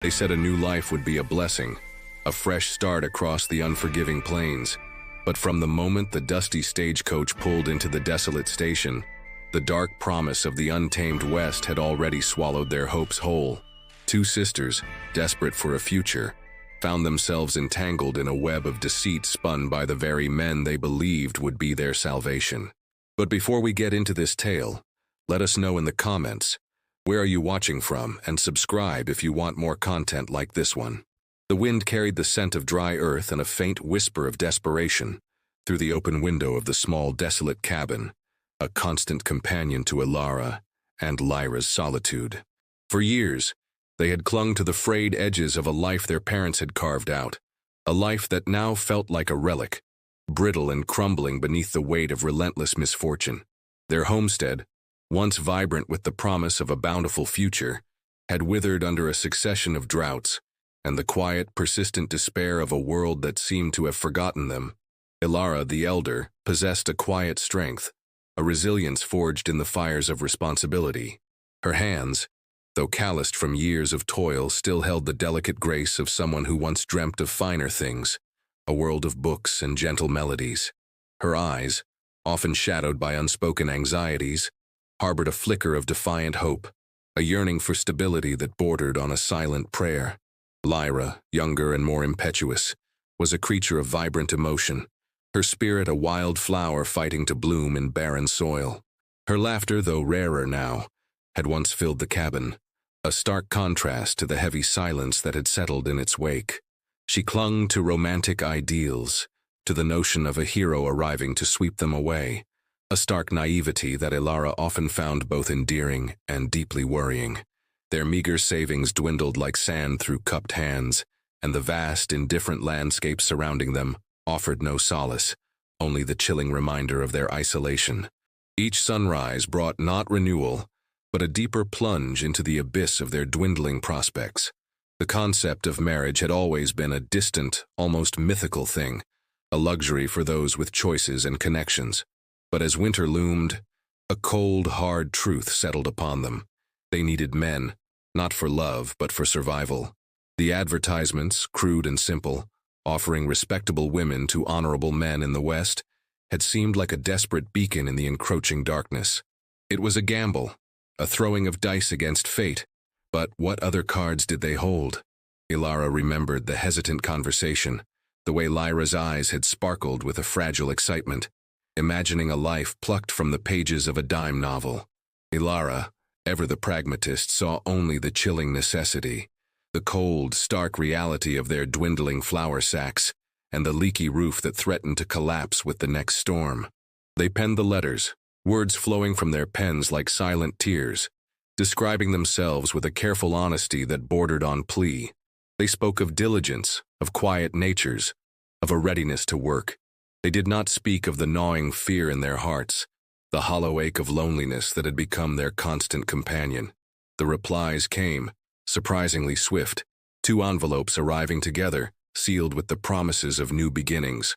They said a new life would be a blessing, a fresh start across the unforgiving plains. But from the moment the dusty stagecoach pulled into the desolate station, the dark promise of the untamed West had already swallowed their hopes whole. Two sisters, desperate for a future, found themselves entangled in a web of deceit spun by the very men they believed would be their salvation. But before we get into this tale, let us know in the comments, where are you watching from, and subscribe if you want more content like this one. The wind carried the scent of dry earth and a faint whisper of desperation through the open window of the small, desolate cabin, a constant companion to Ilara and Lyra's solitude. For years, they had clung to the frayed edges of a life their parents had carved out, a life that now felt like a relic, brittle and crumbling beneath the weight of relentless misfortune. Their homestead, once vibrant with the promise of a bountiful future, had withered under a succession of droughts and the quiet, persistent despair of a world that seemed to have forgotten them. Ilara, the elder, possessed a quiet strength, a resilience forged in the fires of responsibility. Her hands, though calloused from years of toil, still held the delicate grace of someone who once dreamt of finer things, a world of books and gentle melodies. Her eyes, often shadowed by unspoken anxieties, harbored a flicker of defiant hope, a yearning for stability that bordered on a silent prayer. Lyra, younger and more impetuous, was a creature of vibrant emotion, her spirit a wild flower fighting to bloom in barren soil. Her laughter, though rarer now, had once filled the cabin, a stark contrast to the heavy silence that had settled in its wake. She clung to romantic ideals, to the notion of a hero arriving to sweep them away, a stark naivety that Ilara often found both endearing and deeply worrying. Their meager savings dwindled like sand through cupped hands, and the vast, indifferent landscape surrounding them offered no solace, only the chilling reminder of their isolation. Each sunrise brought not renewal, but a deeper plunge into the abyss of their dwindling prospects. The concept of marriage had always been a distant, almost mythical thing, a luxury for those with choices and connections. But as winter loomed, a cold, hard truth settled upon them. They needed men, not for love, but for survival. The advertisements, crude and simple, offering respectable women to honorable men in the West, had seemed like a desperate beacon in the encroaching darkness. It was a gamble, a throwing of dice against fate, but what other cards did they hold? Ilara remembered the hesitant conversation, the way Lyra's eyes had sparkled with a fragile excitement, imagining a life plucked from the pages of a dime novel. Ilara, ever the pragmatist, saw only the chilling necessity, the cold, stark reality of their dwindling flour sacks, and the leaky roof that threatened to collapse with the next storm. They penned the letters, words flowing from their pens like silent tears, describing themselves with a careful honesty that bordered on plea. They spoke of diligence, of quiet natures, of a readiness to work. They did not speak of the gnawing fear in their hearts, the hollow ache of loneliness that had become their constant companion. The replies came, surprisingly swift, 2 envelopes arriving together, sealed with the promises of new beginnings.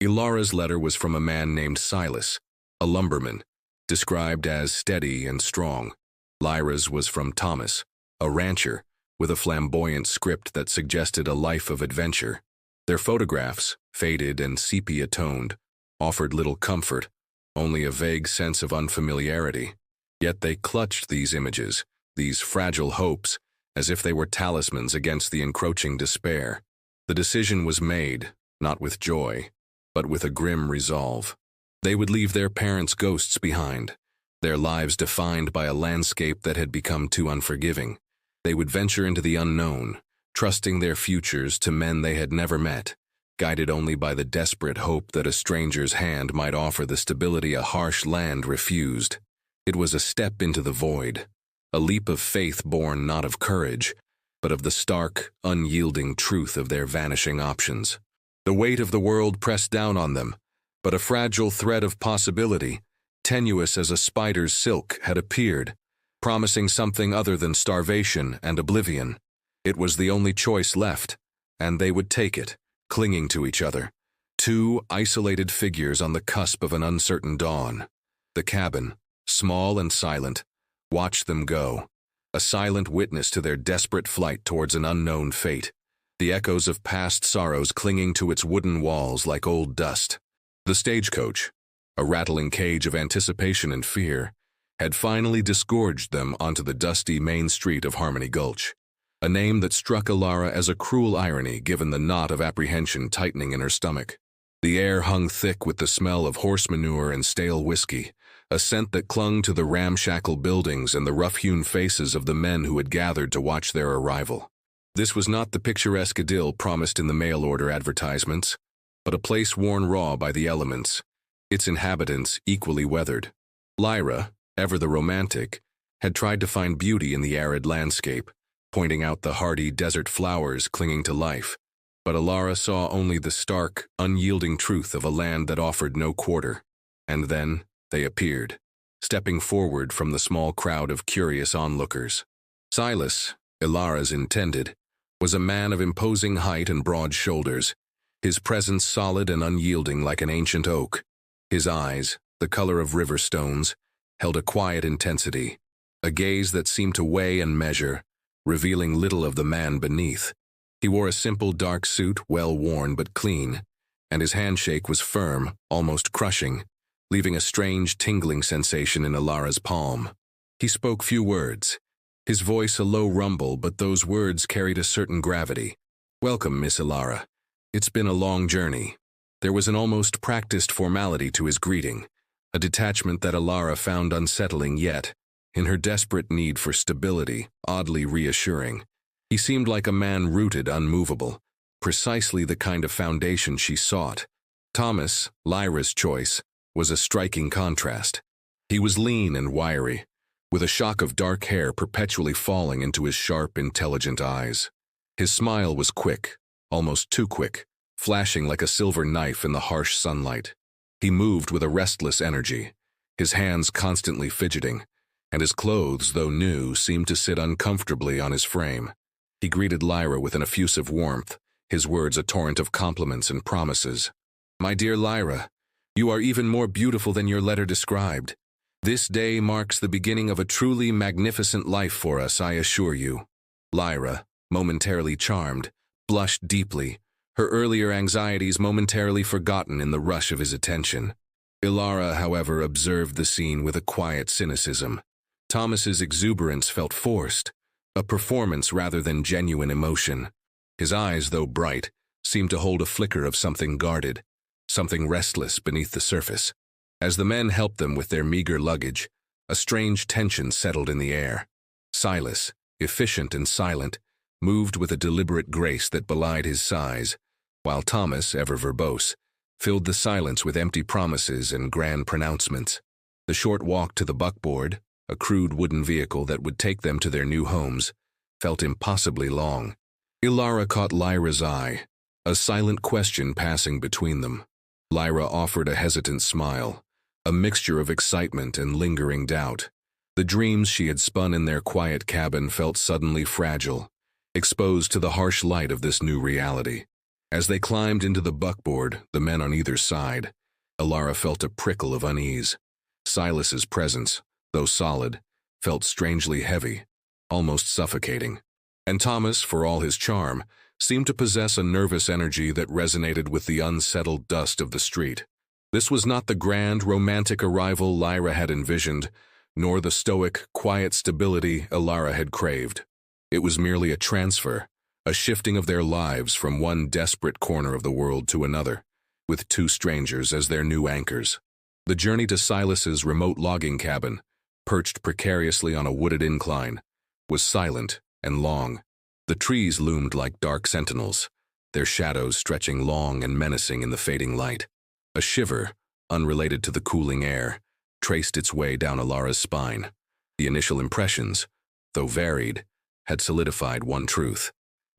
Ilara's letter was from a man named Silas, a lumberman, described as steady and strong. Lyra's was from Thomas, a rancher, with a flamboyant script that suggested a life of adventure. Their photographs, faded and sepia-toned, offered little comfort, only a vague sense of unfamiliarity. Yet they clutched these images, these fragile hopes, as if they were talismans against the encroaching despair. The decision was made, not with joy, but with a grim resolve. They would leave their parents' ghosts behind, their lives defined by a landscape that had become too unforgiving. They would venture into the unknown, trusting their futures to men they had never met, guided only by the desperate hope that a stranger's hand might offer the stability a harsh land refused. It was a step into the void, a leap of faith born not of courage, but of the stark, unyielding truth of their vanishing options. The weight of the world pressed down on them, but a fragile thread of possibility, tenuous as a spider's silk, had appeared, promising something other than starvation and oblivion. It was the only choice left, and they would take it, clinging to each other. 2 isolated figures on the cusp of an uncertain dawn. The cabin, small and silent, watched them go, a silent witness to their desperate flight towards an unknown fate, the echoes of past sorrows clinging to its wooden walls like old dust. The stagecoach, a rattling cage of anticipation and fear, had finally disgorged them onto the dusty main street of Harmony Gulch, a name that struck Ilara as a cruel irony given the knot of apprehension tightening in her stomach. The air hung thick with the smell of horse manure and stale whiskey, a scent that clung to the ramshackle buildings and the rough-hewn faces of the men who had gathered to watch their arrival. This was not the picturesque idyll promised in the mail-order advertisements, but a place worn raw by the elements, its inhabitants equally weathered. Lyra, ever the romantic, had tried to find beauty in the arid landscape, pointing out the hardy desert flowers clinging to life, but Ilara saw only the stark, unyielding truth of a land that offered no quarter. And then they appeared, stepping forward from the small crowd of curious onlookers. Silas, Ilara's intended, was a man of imposing height and broad shoulders, his presence solid and unyielding like an ancient oak. His eyes, the color of river stones, held a quiet intensity, a gaze that seemed to weigh and measure, revealing little of the man beneath. He wore a simple dark suit, well worn but clean, and his handshake was firm, almost crushing, leaving a strange tingling sensation in Ilara's palm. He spoke few words, his voice a low rumble, but those words carried a certain gravity. "Welcome, Miss Ilara. It's been a long journey." There was an almost practiced formality to his greeting, a detachment that Ilara found unsettling yet, in her desperate need for stability, oddly reassuring. He seemed like a man rooted, unmovable, precisely the kind of foundation she sought. Thomas, Lyra's choice, was a striking contrast. He was lean and wiry, with a shock of dark hair perpetually falling into his sharp, intelligent eyes. His smile was quick, almost too quick, flashing like a silver knife in the harsh sunlight. He moved with a restless energy, his hands constantly fidgeting, and his clothes, though new, seemed to sit uncomfortably on his frame. He greeted Lyra with an effusive warmth, his words a torrent of compliments and promises. "My dear Lyra, you are even more beautiful than your letter described. This day marks the beginning of a truly magnificent life for us, I assure you." Lyra, momentarily charmed, blushed deeply, her earlier anxieties momentarily forgotten in the rush of his attention. Ilara, however, observed the scene with a quiet cynicism. Thomas's exuberance felt forced, a performance rather than genuine emotion. His eyes, though bright, seemed to hold a flicker of something guarded, something restless beneath the surface. As the men helped them with their meager luggage, a strange tension settled in the air. Silas, efficient and silent, moved with a deliberate grace that belied his size, while Thomas, ever verbose, filled the silence with empty promises and grand pronouncements. The short walk to the buckboard, a crude wooden vehicle that would take them to their new homes, felt impossibly long. Ilara caught Lyra's eye, a silent question passing between them. Lyra offered a hesitant smile, a mixture of excitement and lingering doubt. The dreams she had spun in their quiet cabin felt suddenly fragile, exposed to the harsh light of this new reality. As they climbed into the buckboard, the men on either side, Ilara felt a prickle of unease. Silas's presence, though solid, felt strangely heavy, almost suffocating. And Thomas, for all his charm, seemed to possess a nervous energy that resonated with the unsettled dust of the street. This was not the grand, romantic arrival Lyra had envisioned, nor the stoic, quiet stability Ilara had craved. It was merely a transfer, a shifting of their lives from one desperate corner of the world to another, with two strangers as their new anchors. The journey to Silas's remote logging cabin, perched precariously on a wooded incline, was silent and long. The trees loomed like dark sentinels, their shadows stretching long and menacing in the fading light. A shiver, unrelated to the cooling air, traced its way down Ilara's spine. The initial impressions, though varied, had solidified one truth.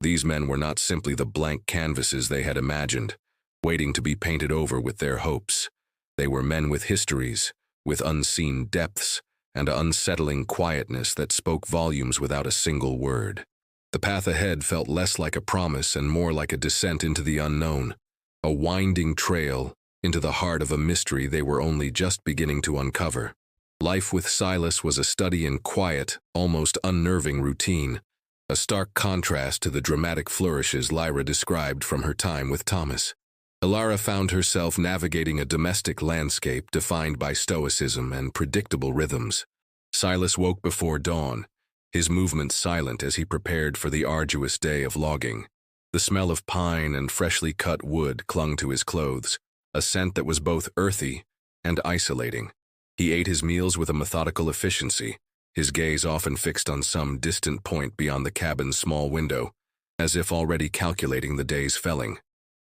These men were not simply the blank canvases they had imagined, waiting to be painted over with their hopes. They were men with histories, with unseen depths, and an unsettling quietness that spoke volumes without a single word. The path ahead felt less like a promise and more like a descent into the unknown, a winding trail into the heart of a mystery they were only just beginning to uncover. Life with Silas was a study in quiet, almost unnerving routine, a stark contrast to the dramatic flourishes Lyra described from her time with Thomas. Ilara found herself navigating a domestic landscape defined by stoicism and predictable rhythms. Silas woke before dawn, his movements silent as he prepared for the arduous day of logging. The smell of pine and freshly cut wood clung to his clothes, a scent that was both earthy and isolating. He ate his meals with a methodical efficiency, his gaze often fixed on some distant point beyond the cabin's small window, as if already calculating the day's felling.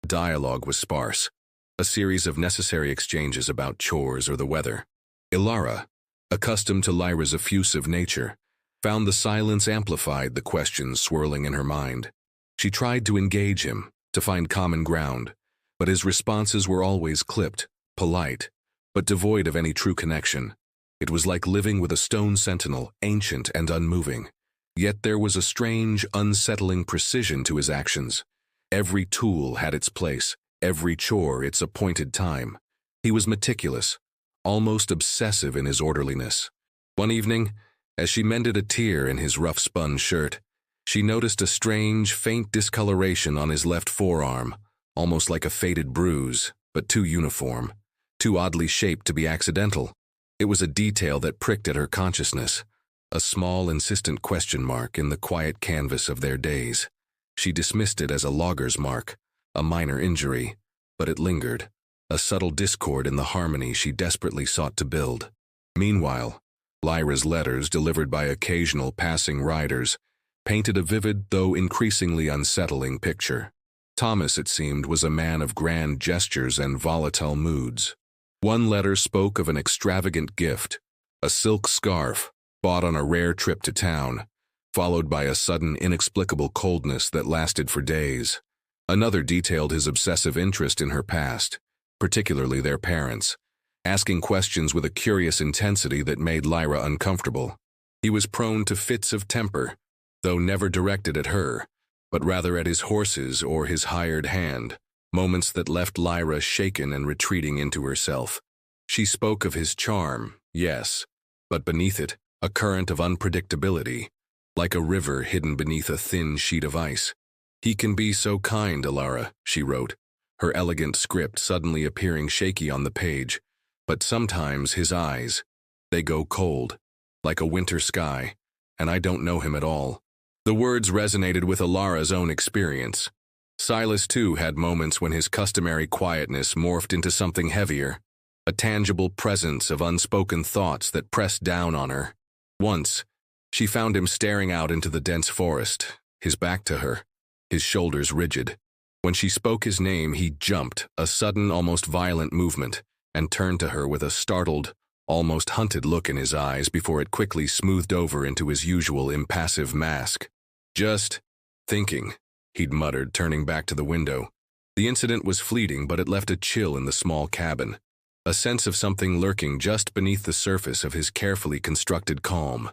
Dialogue was sparse, a series of necessary exchanges about chores or the weather. Ilara, accustomed to Lyra's effusive nature, found the silence amplified the questions swirling in her mind. She tried to engage him, to find common ground, but his responses were always clipped, polite, but devoid of any true connection. It was like living with a stone sentinel, ancient and unmoving. Yet there was a strange, unsettling precision to his actions. Every tool had its place, every chore its appointed time. He was meticulous, almost obsessive in his orderliness. One evening, as she mended a tear in his rough spun shirt, she noticed a strange, faint discoloration on his left forearm, almost like a faded bruise, but too uniform, too oddly shaped to be accidental. It was a detail that pricked at her consciousness, a small, insistent question mark in the quiet canvas of their days. She dismissed it as a logger's mark, a minor injury, but it lingered, a subtle discord in the harmony she desperately sought to build. Meanwhile, Lyra's letters, delivered by occasional passing riders, painted a vivid, though increasingly unsettling picture. Thomas, it seemed, was a man of grand gestures and volatile moods. One letter spoke of an extravagant gift, a silk scarf, bought on a rare trip to town, followed by a sudden inexplicable coldness that lasted for days. Another detailed his obsessive interest in her past, particularly their parents, asking questions with a curious intensity that made Lyra uncomfortable. He was prone to fits of temper, though never directed at her, but rather at his horses or his hired hand, moments that left Lyra shaken and retreating into herself. She spoke of his charm, yes, but beneath it, a current of unpredictability, like a river hidden beneath a thin sheet of ice. "He can be so kind, Ilara," she wrote, her elegant script suddenly appearing shaky on the page. "But sometimes his eyes, they go cold, like a winter sky, and I don't know him at all." The words resonated with Ilara's own experience. Silas, too, had moments when his customary quietness morphed into something heavier, a tangible presence of unspoken thoughts that pressed down on her. Once, she found him staring out into the dense forest, his back to her, his shoulders rigid. When she spoke his name, he jumped, a sudden, almost violent movement, and turned to her with a startled, almost hunted look in his eyes before it quickly smoothed over into his usual impassive mask. "Just thinking," he'd muttered, turning back to the window. The incident was fleeting, but it left a chill in the small cabin, a sense of something lurking just beneath the surface of his carefully constructed calm.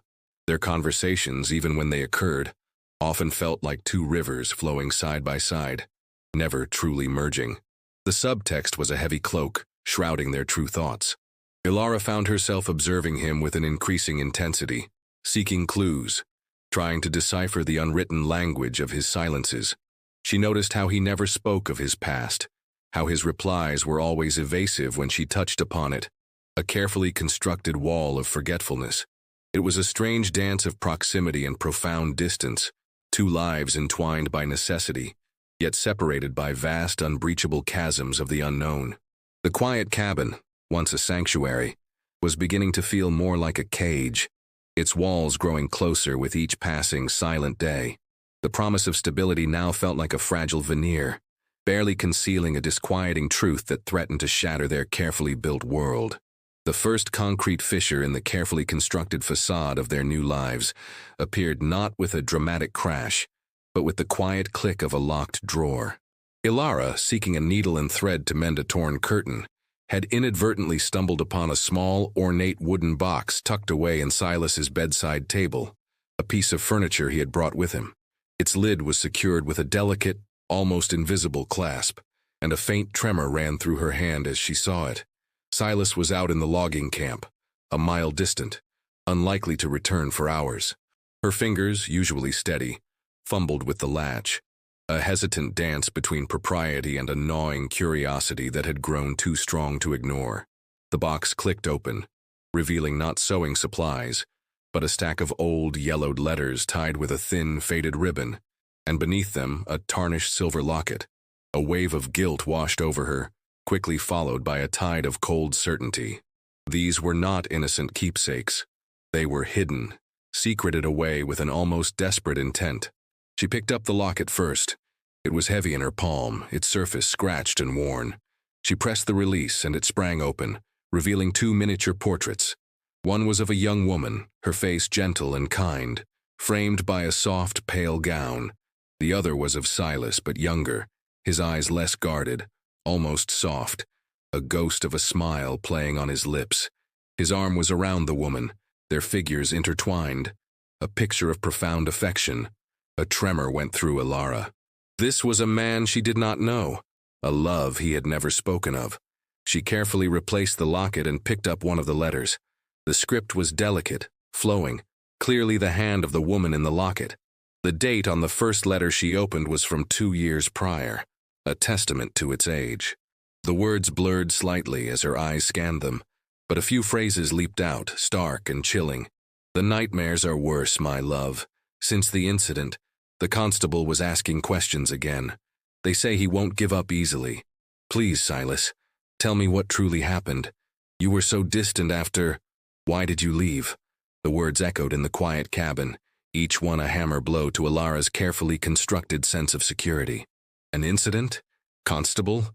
Their conversations, even when they occurred, often felt like two rivers flowing side by side, never truly merging. The subtext was a heavy cloak, shrouding their true thoughts. Ilara found herself observing him with an increasing intensity, seeking clues, trying to decipher the unwritten language of his silences. She noticed how he never spoke of his past, how his replies were always evasive when she touched upon it, a carefully constructed wall of forgetfulness. It was a strange dance of proximity and profound distance, two lives entwined by necessity, yet separated by vast, unbreachable chasms of the unknown. The quiet cabin, once a sanctuary, was beginning to feel more like a cage, its walls growing closer with each passing silent day. The promise of stability now felt like a fragile veneer, barely concealing a disquieting truth that threatened to shatter their carefully built world. The first concrete fissure in the carefully constructed facade of their new lives appeared not with a dramatic crash, but with the quiet click of a locked drawer. Ilara, seeking a needle and thread to mend a torn curtain, had inadvertently stumbled upon a small, ornate wooden box tucked away in Silas's bedside table, a piece of furniture he had brought with him. Its lid was secured with a delicate, almost invisible clasp, and a faint tremor ran through her hand as she saw it. Silas was out in the logging camp, a mile distant, unlikely to return for hours. Her fingers, usually steady, fumbled with the latch, a hesitant dance between propriety and a gnawing curiosity that had grown too strong to ignore. The box clicked open, revealing not sewing supplies, but a stack of old, yellowed letters tied with a thin, faded ribbon, and beneath them a tarnished silver locket. A wave of guilt washed over her, quickly followed by a tide of cold certainty. These were not innocent keepsakes. They were hidden, secreted away with an almost desperate intent. She picked up the locket first. It was heavy in her palm, its surface scratched and worn. She pressed the release and it sprang open, revealing 2 miniature portraits. One was of a young woman, her face gentle and kind, framed by a soft, pale gown. The other was of Silas, but younger, his eyes less guarded, almost soft, a ghost of a smile playing on his lips. His arm was around the woman, their figures intertwined, a picture of profound affection. A tremor went through Alara. This was a man she did not know, a love he had never spoken of. She carefully replaced the locket and picked up one of the letters. The script was delicate, flowing, clearly the hand of the woman in the locket. The date on the first letter she opened was from 2 years prior, a testament to its age. The words blurred slightly as her eyes scanned them, but a few phrases leaped out, stark and chilling. The nightmares are worse, my love. Since the incident, the constable was asking questions again. They say he won't give up easily. Please, Silas, tell me what truly happened. You were so distant after. Why did you leave? The words echoed in the quiet cabin, each one a hammer blow to Alara's carefully constructed sense of security. An incident? Constable?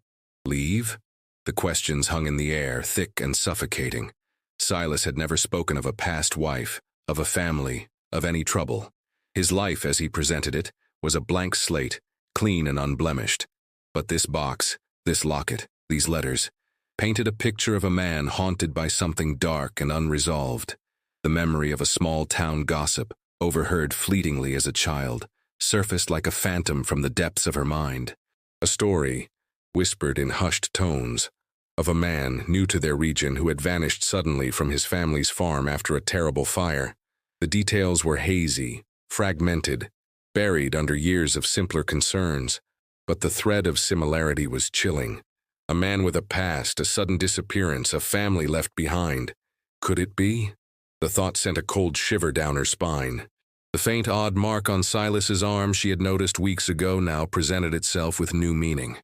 Leave? The questions hung in the air, thick and suffocating. Silas had never spoken of a past wife, of a family, of any trouble. His life, as he presented it, was a blank slate, clean and unblemished. But this box, this locket, these letters, painted a picture of a man haunted by something dark and unresolved. The memory of a small-town gossip, overheard fleetingly as a child, surfaced like a phantom from the depths of her mind. A story, whispered in hushed tones, of a man new to their region who had vanished suddenly from his family's farm after a terrible fire. The details were hazy, fragmented, buried under years of simpler concerns, but the thread of similarity was chilling. A man with a past, a sudden disappearance, a family left behind. Could it be? The thought sent a cold shiver down her spine. The faint odd mark on Silas's arm she had noticed weeks ago now presented itself with new meaning.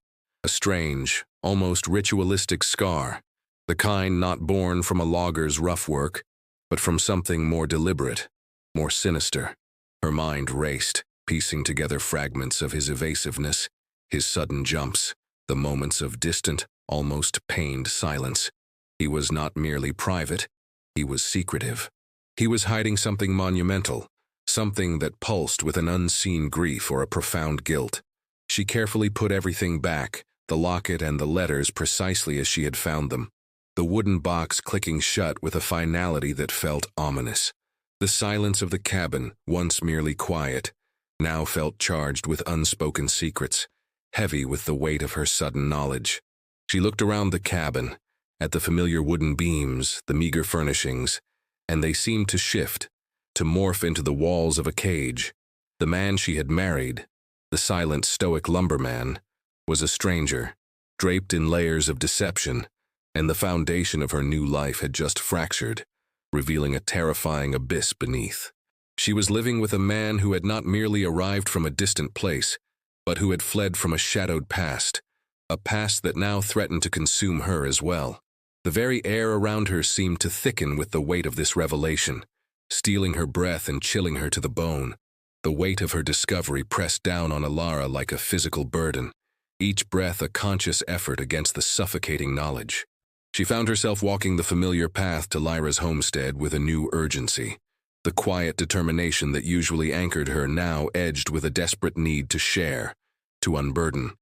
A strange, almost ritualistic scar, the kind not born from a logger's rough work, but from something more deliberate, more sinister. Her mind raced, piecing together fragments of his evasiveness, his sudden jumps, the moments of distant, almost pained silence. He was not merely private, he was secretive. He was hiding something monumental, something that pulsed with an unseen grief or a profound guilt. She carefully put everything back, the locket and the letters precisely as she had found them, the wooden box clicking shut with a finality that felt ominous. The silence of the cabin, once merely quiet, now felt charged with unspoken secrets, heavy with the weight of her sudden knowledge. She looked around the cabin, at the familiar wooden beams, the meager furnishings, and they seemed to shift, to morph into the walls of a cage. The man she had married, the silent, stoic lumberman, was a stranger, draped in layers of deception, and the foundation of her new life had just fractured, revealing a terrifying abyss beneath. She was living with a man who had not merely arrived from a distant place, but who had fled from a shadowed past, a past that now threatened to consume her as well. The very air around her seemed to thicken with the weight of this revelation, stealing her breath and chilling her to the bone. The weight of her discovery pressed down on Alara like a physical burden, each breath a conscious effort against the suffocating knowledge. She found herself walking the familiar path to Lyra's homestead with a new urgency. The quiet determination that usually anchored her now edged with a desperate need to share, to unburden.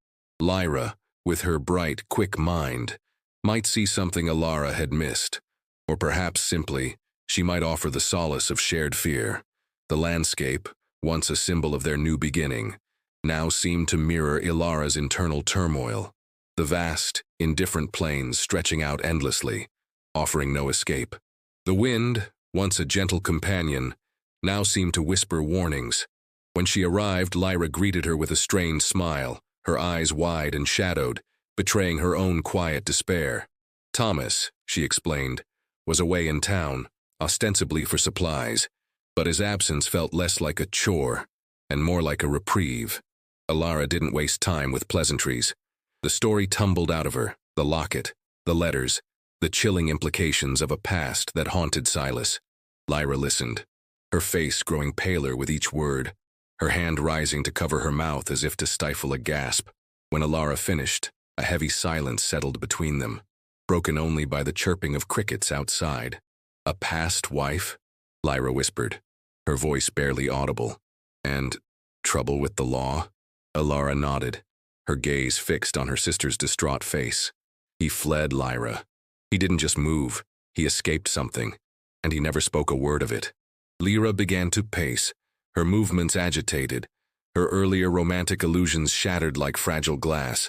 Lyra, with her bright, quick mind, might see something Alara had missed, or perhaps simply, she might offer the solace of shared fear. The landscape, once a symbol of their new beginning, now seemed to mirror Ilara's internal turmoil, the vast, indifferent plains stretching out endlessly, offering no escape. The wind, once a gentle companion, now seemed to whisper warnings. When she arrived, Lyra greeted her with a strained smile, her eyes wide and shadowed, betraying her own quiet despair. Thomas, she explained, was away in town, ostensibly for supplies, but his absence felt less like a chore and more like a reprieve. Alara didn't waste time with pleasantries. The story tumbled out of her, the locket, the letters, the chilling implications of a past that haunted Silas. Lyra listened, her face growing paler with each word, her hand rising to cover her mouth as if to stifle a gasp. When Alara finished, a heavy silence settled between them, broken only by the chirping of crickets outside. "A past wife?" Lyra whispered, her voice barely audible. "And trouble with the law?" Alara nodded, her gaze fixed on her sister's distraught face. "He fled, Lyra. He didn't just move, he escaped something, and he never spoke a word of it." Lyra began to pace, her movements agitated, her earlier romantic illusions shattered like fragile glass.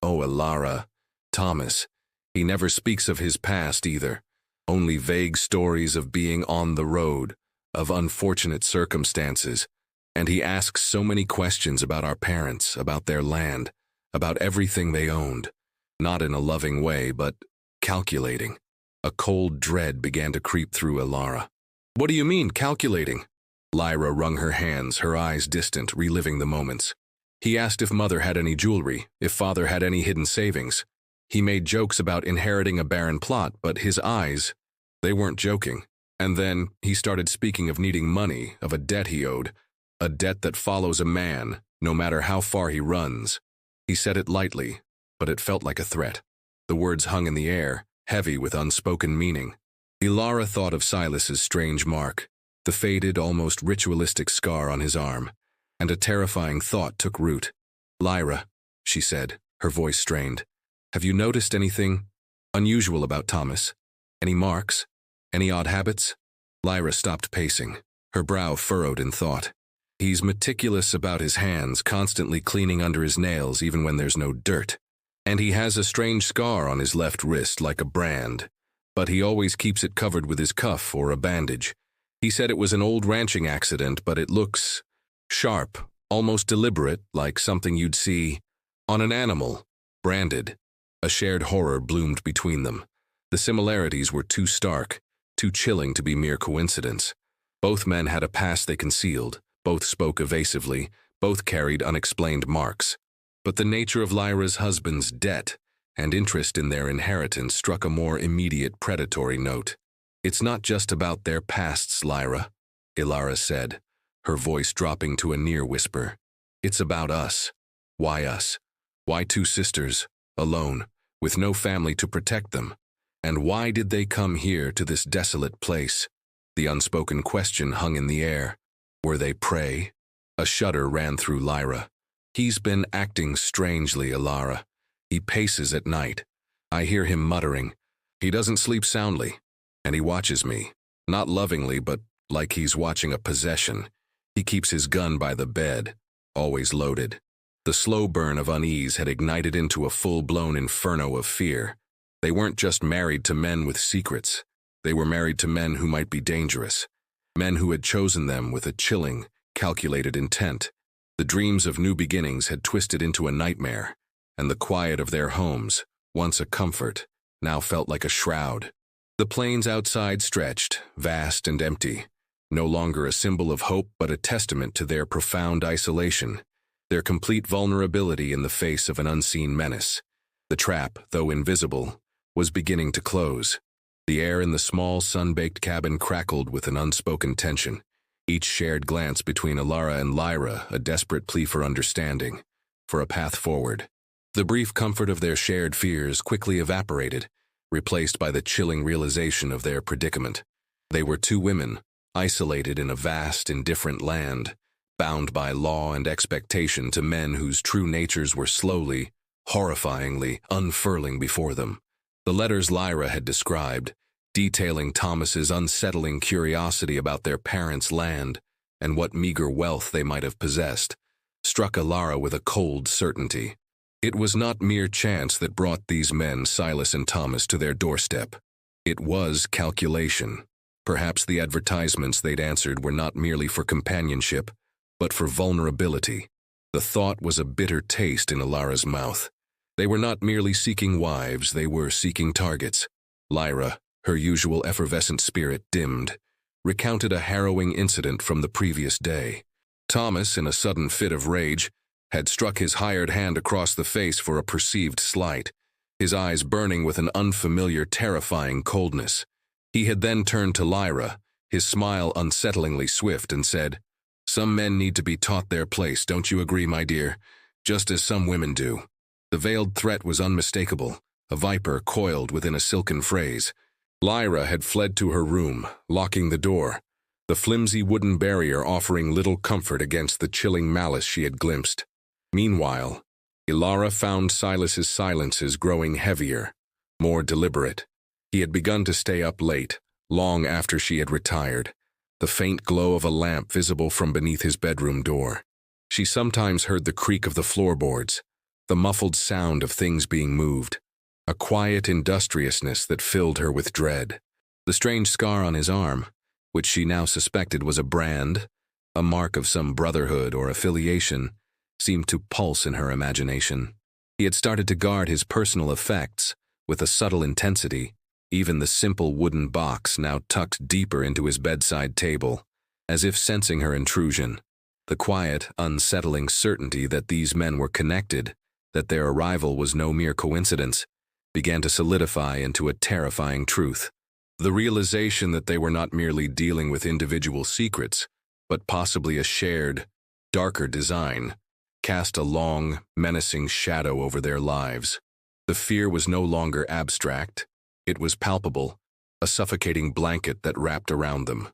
"Oh, Alara, Thomas, he never speaks of his past either. Only vague stories of being on the road, of unfortunate circumstances. And he asks so many questions about our parents, about their land, about everything they owned. Not in a loving way, but calculating." A cold dread began to creep through Alara. "What do you mean, calculating?" Lyra wrung her hands, her eyes distant, reliving the moments. "He asked if mother had any jewelry, if father had any hidden savings. He made jokes about inheriting a barren plot, but his eyes, they weren't joking. And then he started speaking of needing money, of a debt he owed, a debt that follows a man, no matter how far he runs." He said it lightly, but it felt like a threat. The words hung in the air, heavy with unspoken meaning. Alara thought of Silas's strange mark, the faded, almost ritualistic scar on his arm, and a terrifying thought took root. "Lyra," she said, her voice strained, "have you noticed anything unusual about Thomas? Any marks? Any odd habits?" Lyra stopped pacing, her brow furrowed in thought. "He's meticulous about his hands, constantly cleaning under his nails even when there's no dirt. And he has a strange scar on his left wrist like a brand, but he always keeps it covered with his cuff or a bandage. He said it was an old ranching accident, but it looks sharp, almost deliberate, like something you'd see on an animal, branded." A shared horror bloomed between them. The similarities were too stark, too chilling to be mere coincidence. Both men had a past they concealed, both spoke evasively, both carried unexplained marks. But the nature of Lyra's husband's debt and interest in their inheritance struck a more immediate predatory note. "It's not just about their pasts, Lyra," Alara said, her voice dropping to a near whisper. "It's about us. Why us? Why two sisters, alone, with no family to protect them? And why did they come here to this desolate place?" The unspoken question hung in the air. Were they prey? A shudder ran through Lyra. "He's been acting strangely, Alara. He paces at night. I hear him muttering. He doesn't sleep soundly. And he watches me, not lovingly, but like he's watching a possession. He keeps his gun by the bed, always loaded." The slow burn of unease had ignited into a full-blown inferno of fear. They weren't just married to men with secrets. They were married to men who might be dangerous. Men who had chosen them with a chilling, calculated intent. The dreams of new beginnings had twisted into a nightmare, and the quiet of their homes, once a comfort, now felt like a shroud. The plains outside stretched, vast and empty, no longer a symbol of hope but a testament to their profound isolation, their complete vulnerability in the face of an unseen menace. The trap, though invisible, was beginning to close. The air in the small, sun-baked cabin crackled with an unspoken tension, each shared glance between Alara and Lyra a desperate plea for understanding, for a path forward. The brief comfort of their shared fears quickly evaporated, replaced by the chilling realization of their predicament. They were two women, isolated in a vast, indifferent land, bound by law and expectation to men whose true natures were slowly, horrifyingly unfurling before them. The letters Lyra had described, detailing Thomas's unsettling curiosity about their parents' land and what meager wealth they might have possessed, struck Alara with a cold certainty. It was not mere chance that brought these men, Silas and Thomas, to their doorstep. It was calculation. Perhaps the advertisements they'd answered were not merely for companionship, but for vulnerability. The thought was a bitter taste in Ilara's mouth. They were not merely seeking wives, they were seeking targets. Lyra, her usual effervescent spirit dimmed, recounted a harrowing incident from the previous day. Thomas, in a sudden fit of rage, had struck his hired hand across the face for a perceived slight, his eyes burning with an unfamiliar, terrifying coldness. He had then turned to Lyra, his smile unsettlingly swift, and said, "Some men need to be taught their place, don't you agree, my dear? Just as some women do." The veiled threat was unmistakable, a viper coiled within a silken phrase. Lyra had fled to her room, locking the door, the flimsy wooden barrier offering little comfort against the chilling malice she had glimpsed. Meanwhile, Ilara found Silas's silences growing heavier, more deliberate. He had begun to stay up late, long after she had retired, the faint glow of a lamp visible from beneath his bedroom door. She sometimes heard the creak of the floorboards, the muffled sound of things being moved, a quiet industriousness that filled her with dread. The strange scar on his arm, which she now suspected was a brand, a mark of some brotherhood or affiliation, seemed to pulse in her imagination. He had started to guard his personal effects with a subtle intensity, even the simple wooden box now tucked deeper into his bedside table, as if sensing her intrusion. The quiet, unsettling certainty that these men were connected, that their arrival was no mere coincidence, began to solidify into a terrifying truth. The realization that they were not merely dealing with individual secrets, but possibly a shared, darker design, cast a long, menacing shadow over their lives. The fear was no longer abstract. It was palpable, a suffocating blanket that wrapped around them.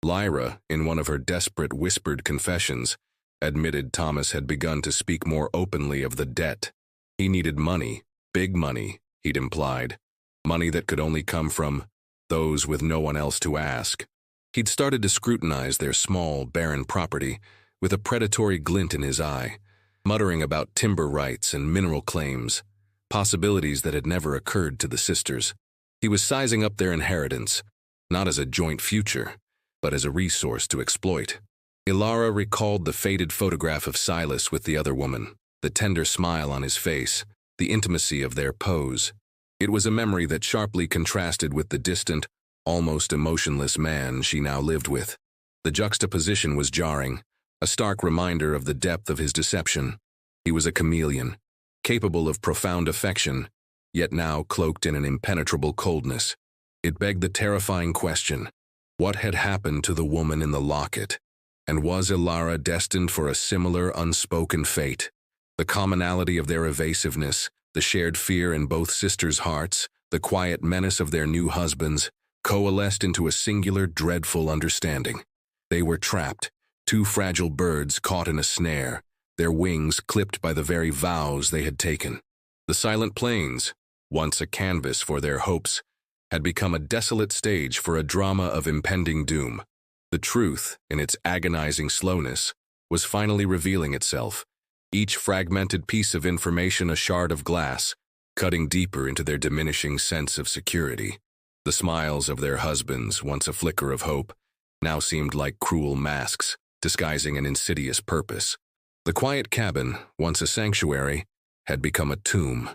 Lyra, in one of her desperate whispered confessions, admitted Thomas had begun to speak more openly of the debt. He needed money, big money, he'd implied, money that could only come from those with no one else to ask. He'd started to scrutinize their small, barren property with a predatory glint in his eye, muttering about timber rights and mineral claims, possibilities that had never occurred to the sisters. He was sizing up their inheritance, not as a joint future, but as a resource to exploit. Ilara recalled the faded photograph of Silas with the other woman, the tender smile on his face, the intimacy of their pose. It was a memory that sharply contrasted with the distant, almost emotionless man she now lived with. The juxtaposition was jarring, a stark reminder of the depth of his deception. He was a chameleon, capable of profound affection, yet now cloaked in an impenetrable coldness. It begged the terrifying question, what had happened to the woman in the locket? And was Ilara destined for a similar unspoken fate? The commonality of their evasiveness, the shared fear in both sisters' hearts, the quiet menace of their new husbands, coalesced into a singular, dreadful understanding. They were trapped, two fragile birds caught in a snare, their wings clipped by the very vows they had taken. The silent plains, once a canvas for their hopes, had become a desolate stage for a drama of impending doom. The truth, in its agonizing slowness, was finally revealing itself, each fragmented piece of information a shard of glass, cutting deeper into their diminishing sense of security. The smiles of their husbands, once a flicker of hope, now seemed like cruel masks, disguising an insidious purpose. The quiet cabin, once a sanctuary, had become a tomb,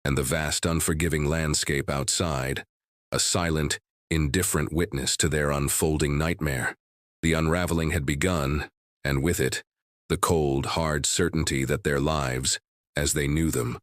and the vast, unforgiving landscape outside, a silent, indifferent witness to their unfolding nightmare. The unraveling had begun, and with it, the cold, hard certainty that their lives, as they knew them,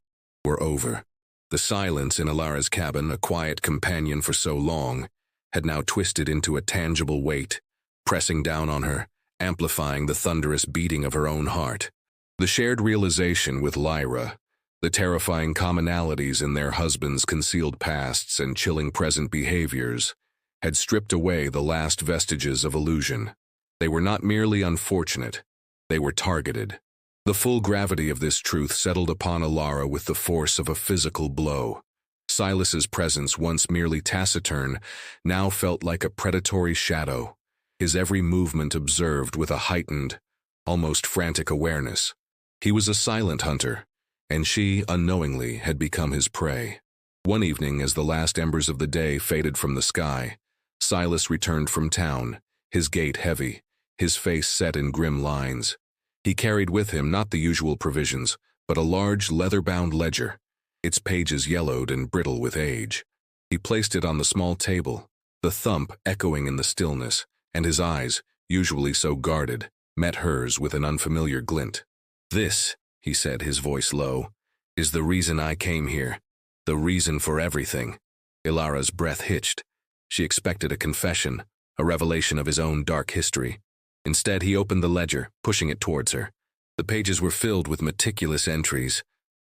were over. The silence in Ilara's cabin, a quiet companion for so long, had now twisted into a tangible weight, pressing down on her, amplifying the thunderous beating of her own heart. The shared realization with Lyra, the terrifying commonalities in their husbands' concealed pasts and chilling present behaviors, had stripped away the last vestiges of illusion. They were not merely unfortunate, they were targeted. The full gravity of this truth settled upon Ilara with the force of a physical blow. Silas's presence, once merely taciturn, now felt like a predatory shadow, his every movement observed with a heightened, almost frantic awareness. He was a silent hunter, and she, unknowingly, had become his prey. One evening, as the last embers of the day faded from the sky, Silas returned from town, his gait heavy, his face set in grim lines. He carried with him not the usual provisions, but a large leather-bound ledger, its pages yellowed and brittle with age. He placed it on the small table, the thump echoing in the stillness, and his eyes, usually so guarded, met hers with an unfamiliar glint. "This," he said, his voice low, "is the reason I came here. The reason for everything." Ilara's breath hitched. She expected a confession, a revelation of his own dark history. Instead, he opened the ledger, pushing it towards her. The pages were filled with meticulous entries,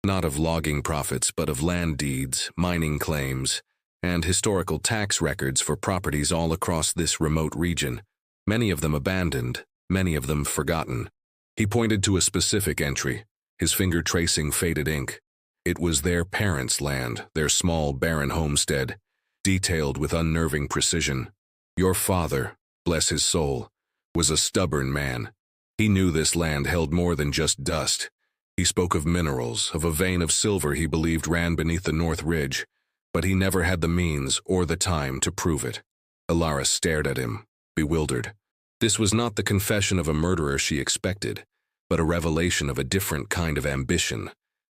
not of logging profits, but of land deeds, mining claims, and historical tax records for properties all across this remote region, many of them abandoned, many of them forgotten. He pointed to a specific entry, his finger tracing faded ink. It was their parents' land, their small, barren homestead, detailed with unnerving precision. "Your father, bless his soul, was a stubborn man. He knew this land held more than just dust. He spoke of minerals, of a vein of silver he believed ran beneath the North Ridge, but he never had the means or the time to prove it." Ilara stared at him, bewildered. This was not the confession of a murderer she expected, but a revelation of a different kind of ambition,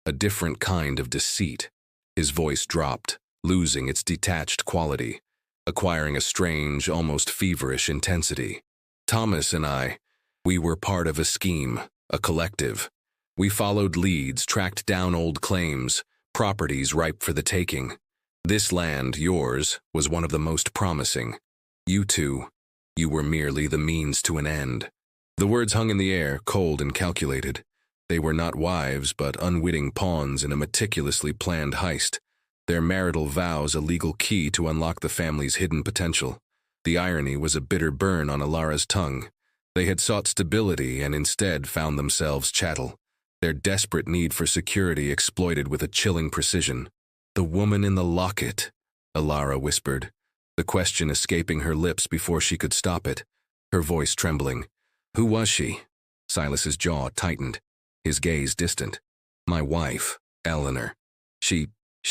a different kind of deceit. His voice dropped, losing its detached quality, acquiring a strange, almost feverish intensity. "Thomas and I, we were part of a scheme, a collective. We followed leads, tracked down old claims, properties ripe for the taking. This land, yours, was one of the most promising. You two, you were merely the means to an end." The words hung in the air, cold and calculated. They were not wives, but unwitting pawns in a meticulously planned heist, their marital vows a legal key to unlock the family's hidden potential. The irony was a bitter burn on Ilara's tongue. They had sought stability and instead found themselves chattel, their desperate need for security exploited with a chilling precision. "The woman in the locket," Ilara whispered, the question escaping her lips before she could stop it, her voice trembling. "Who was she?" Silas's jaw tightened, his gaze distant. "My wife, Eleanor. She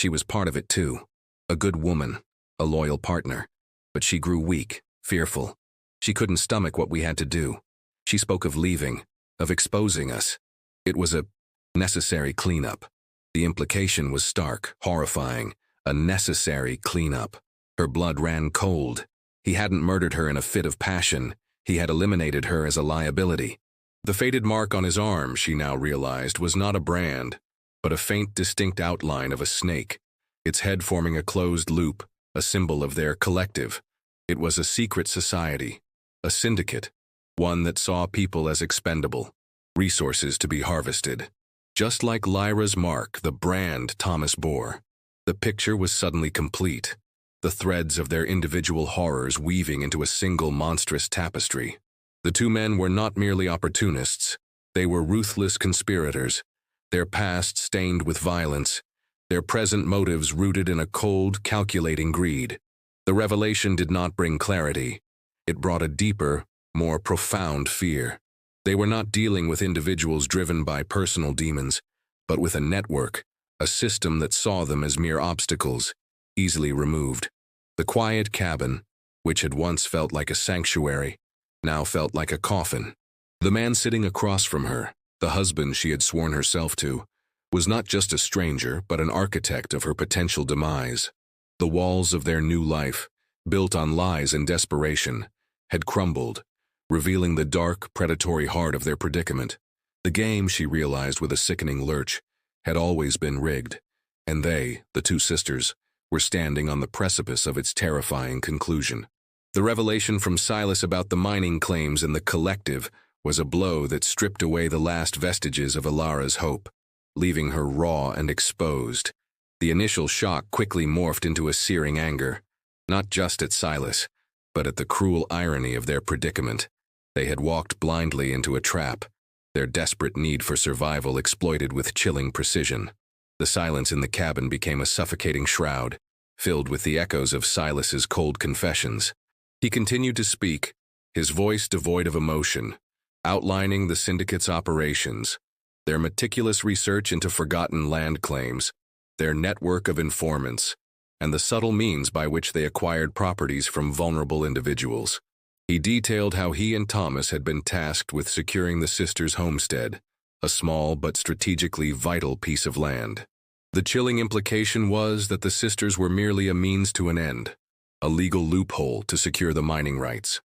was part of it too. A good woman, a loyal partner. But she grew weak, fearful. She couldn't stomach what we had to do. She spoke of leaving, of exposing us. It was a necessary cleanup." The implication was stark, horrifying. A necessary cleanup. Her blood ran cold. He hadn't murdered her in a fit of passion. He had eliminated her as a liability. The faded mark on his arm, she now realized, was not a brand, but a faint, distinct outline of a snake, its head forming a closed loop, a symbol of their collective. It was a secret society, a syndicate, one that saw people as expendable, resources to be harvested. Just like Lyra's mark, the brand Thomas bore. The picture was suddenly complete, the threads of their individual horrors weaving into a single monstrous tapestry. The two men were not merely opportunists, they were ruthless conspirators, their past stained with violence, their present motives rooted in a cold, calculating greed. The revelation did not bring clarity. It brought a deeper, more profound fear. They were not dealing with individuals driven by personal demons, but with a network, a system that saw them as mere obstacles, easily removed. The quiet cabin, which had once felt like a sanctuary, now felt like a coffin. The man sitting across from her, the husband she had sworn herself to, was not just a stranger, but an architect of her potential demise. The walls of their new life, built on lies and desperation, had crumbled, revealing the dark, predatory heart of their predicament. The game, she realized with a sickening lurch, had always been rigged, and they, the two sisters, were standing on the precipice of its terrifying conclusion. The revelation from Silas about the mining claims in the collective was a blow that stripped away the last vestiges of Ilara's hope, leaving her raw and exposed. The initial shock quickly morphed into a searing anger, not just at Silas, but at the cruel irony of their predicament. They had walked blindly into a trap, their desperate need for survival exploited with chilling precision. The silence in the cabin became a suffocating shroud, filled with the echoes of Silas's cold confessions. He continued to speak, his voice devoid of emotion, outlining the syndicate's operations, their meticulous research into forgotten land claims, their network of informants, and the subtle means by which they acquired properties from vulnerable individuals. He detailed how he and Thomas had been tasked with securing the sisters' homestead, a small but strategically vital piece of land. The chilling implication was that the sisters were merely a means to an end, a legal loophole to secure the mining rights.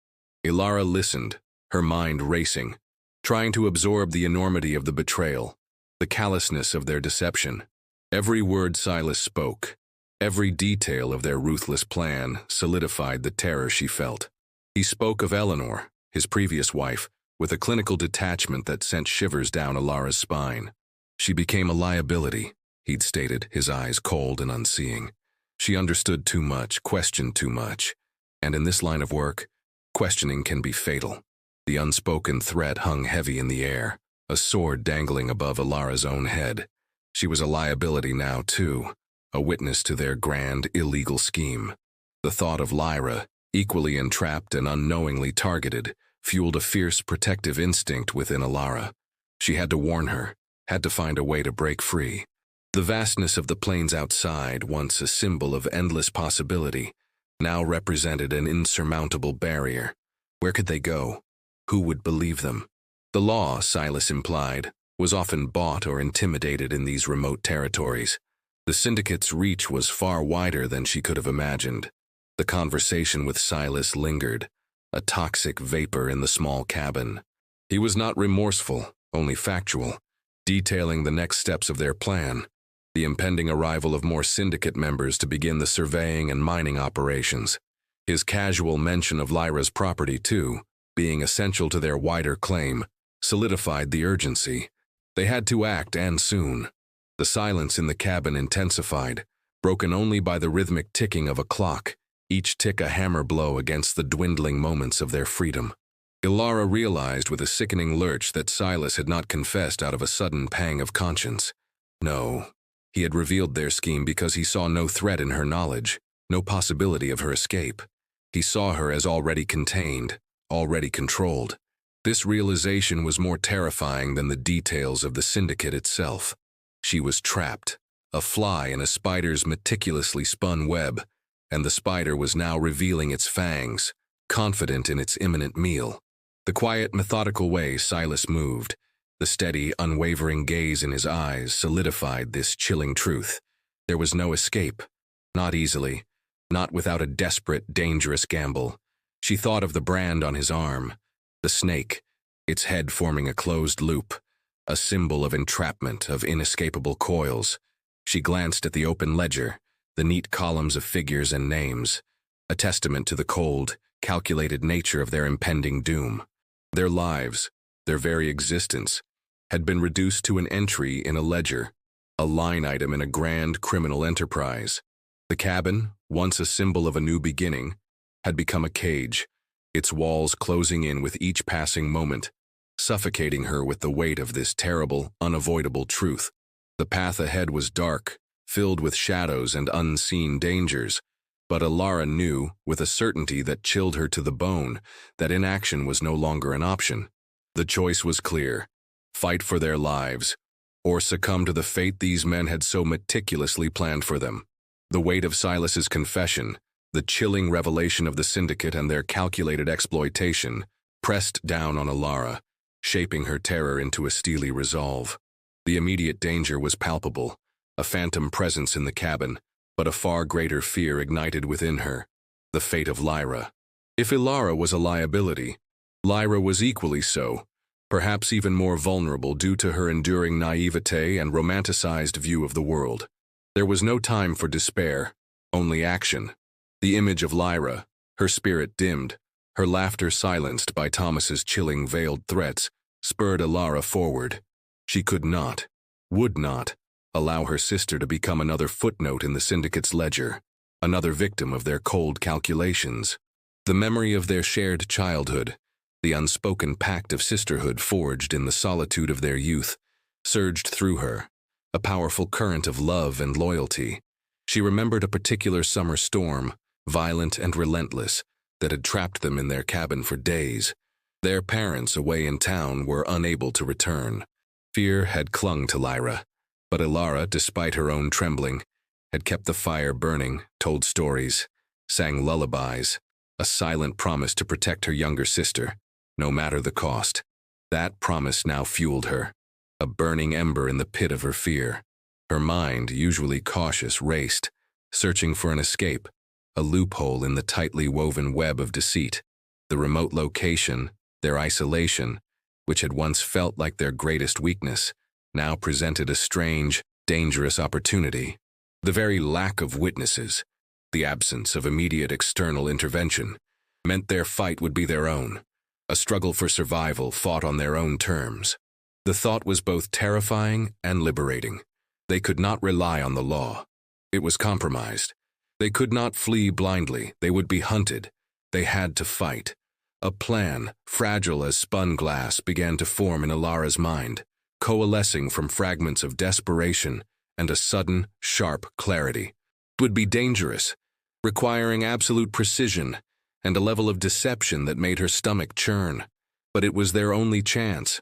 Ilara listened, her mind racing, trying to absorb the enormity of the betrayal, the callousness of their deception. Every word Silas spoke, every detail of their ruthless plan solidified the terror she felt. He spoke of Eleanor, his previous wife, with a clinical detachment that sent shivers down Ilara's spine. She became a liability, he'd stated, his eyes cold and unseeing. She understood too much, questioned too much, and in this line of work, questioning can be fatal. The unspoken threat hung heavy in the air, a sword dangling above Ilara's own head. She was a liability now, too, a witness to their grand, illegal scheme. The thought of Lyra, equally entrapped and unknowingly targeted, fueled a fierce protective instinct within Ilara. She had to warn her, had to find a way to break free. The vastness of the plains outside, once a symbol of endless possibility, now represented an insurmountable barrier. Where could they go? Who would believe them? The law, Silas implied, was often bought or intimidated in these remote territories. The syndicate's reach was far wider than she could have imagined. The conversation with Silas lingered, a toxic vapor in the small cabin. He was not remorseful, only factual, detailing the next steps of their plan, the impending arrival of more syndicate members to begin the surveying and mining operations. His casual mention of Lyra's property, too, being essential to their wider claim, solidified the urgency. They had to act, and soon. The silence in the cabin intensified, broken only by the rhythmic ticking of a clock, each tick a hammer blow against the dwindling moments of their freedom. Ilara realized with a sickening lurch that Silas had not confessed out of a sudden pang of conscience. No, he had revealed their scheme because he saw no threat in her knowledge, no possibility of her escape. He saw her as already contained, already controlled. This realization was more terrifying than the details of the syndicate itself. She was trapped, a fly in a spider's meticulously spun web, and the spider was now revealing its fangs, confident in its imminent meal. The quiet, methodical way Silas moved, the steady, unwavering gaze in his eyes solidified this chilling truth. There was no escape, not easily, not without a desperate, dangerous gamble. She thought of the brand on his arm, the snake, its head forming a closed loop, a symbol of entrapment, of inescapable coils. She glanced at the open ledger, the neat columns of figures and names, a testament to the cold, calculated nature of their impending doom. Their lives, their very existence, had been reduced to an entry in a ledger, a line item in a grand criminal enterprise. The cabin, once a symbol of a new beginning, had become a cage, its walls closing in with each passing moment, suffocating her with the weight of this terrible, unavoidable truth. The path ahead was dark, filled with shadows and unseen dangers, but Ilara knew, with a certainty that chilled her to the bone, that inaction was no longer an option. The choice was clear: fight for their lives, or succumb to the fate these men had so meticulously planned for them. The weight of Silas's confession, the chilling revelation of the syndicate and their calculated exploitation, pressed down on Ilara, shaping her terror into a steely resolve. The immediate danger was palpable, a phantom presence in the cabin, but a far greater fear ignited within her: the fate of Lyra. If Ilara was a liability, Lyra was equally so, perhaps even more vulnerable due to her enduring naivete and romanticized view of the world. There was no time for despair, only action. The image of Lyra, her spirit dimmed, her laughter silenced by Thomas's chilling veiled threats, spurred Ilara forward. She could not, would not, allow her sister to become another footnote in the syndicate's ledger, another victim of their cold calculations. The memory of their shared childhood, the unspoken pact of sisterhood forged in the solitude of their youth, surged through her, a powerful current of love and loyalty. She remembered a particular summer storm, violent and relentless, that had trapped them in their cabin for days. Their parents, away in town, were unable to return. Fear had clung to Lyra, but Ilara, despite her own trembling, had kept the fire burning, told stories, sang lullabies, a silent promise to protect her younger sister, no matter the cost. That promise now fueled her, a burning ember in the pit of her fear. Her mind, usually cautious, raced, searching for an escape, a loophole in the tightly woven web of deceit. The remote location, their isolation, which had once felt like their greatest weakness, now presented a strange, dangerous opportunity. The very lack of witnesses, the absence of immediate external intervention, meant their fight would be their own, a struggle for survival fought on their own terms. The thought was both terrifying and liberating. They could not rely on the law. It was compromised. They could not flee blindly. They would be hunted. They had to fight. A plan, fragile as spun glass, began to form in Alara's mind, coalescing from fragments of desperation and a sudden, sharp clarity. It would be dangerous, requiring absolute precision and a level of deception that made her stomach churn. But it was their only chance.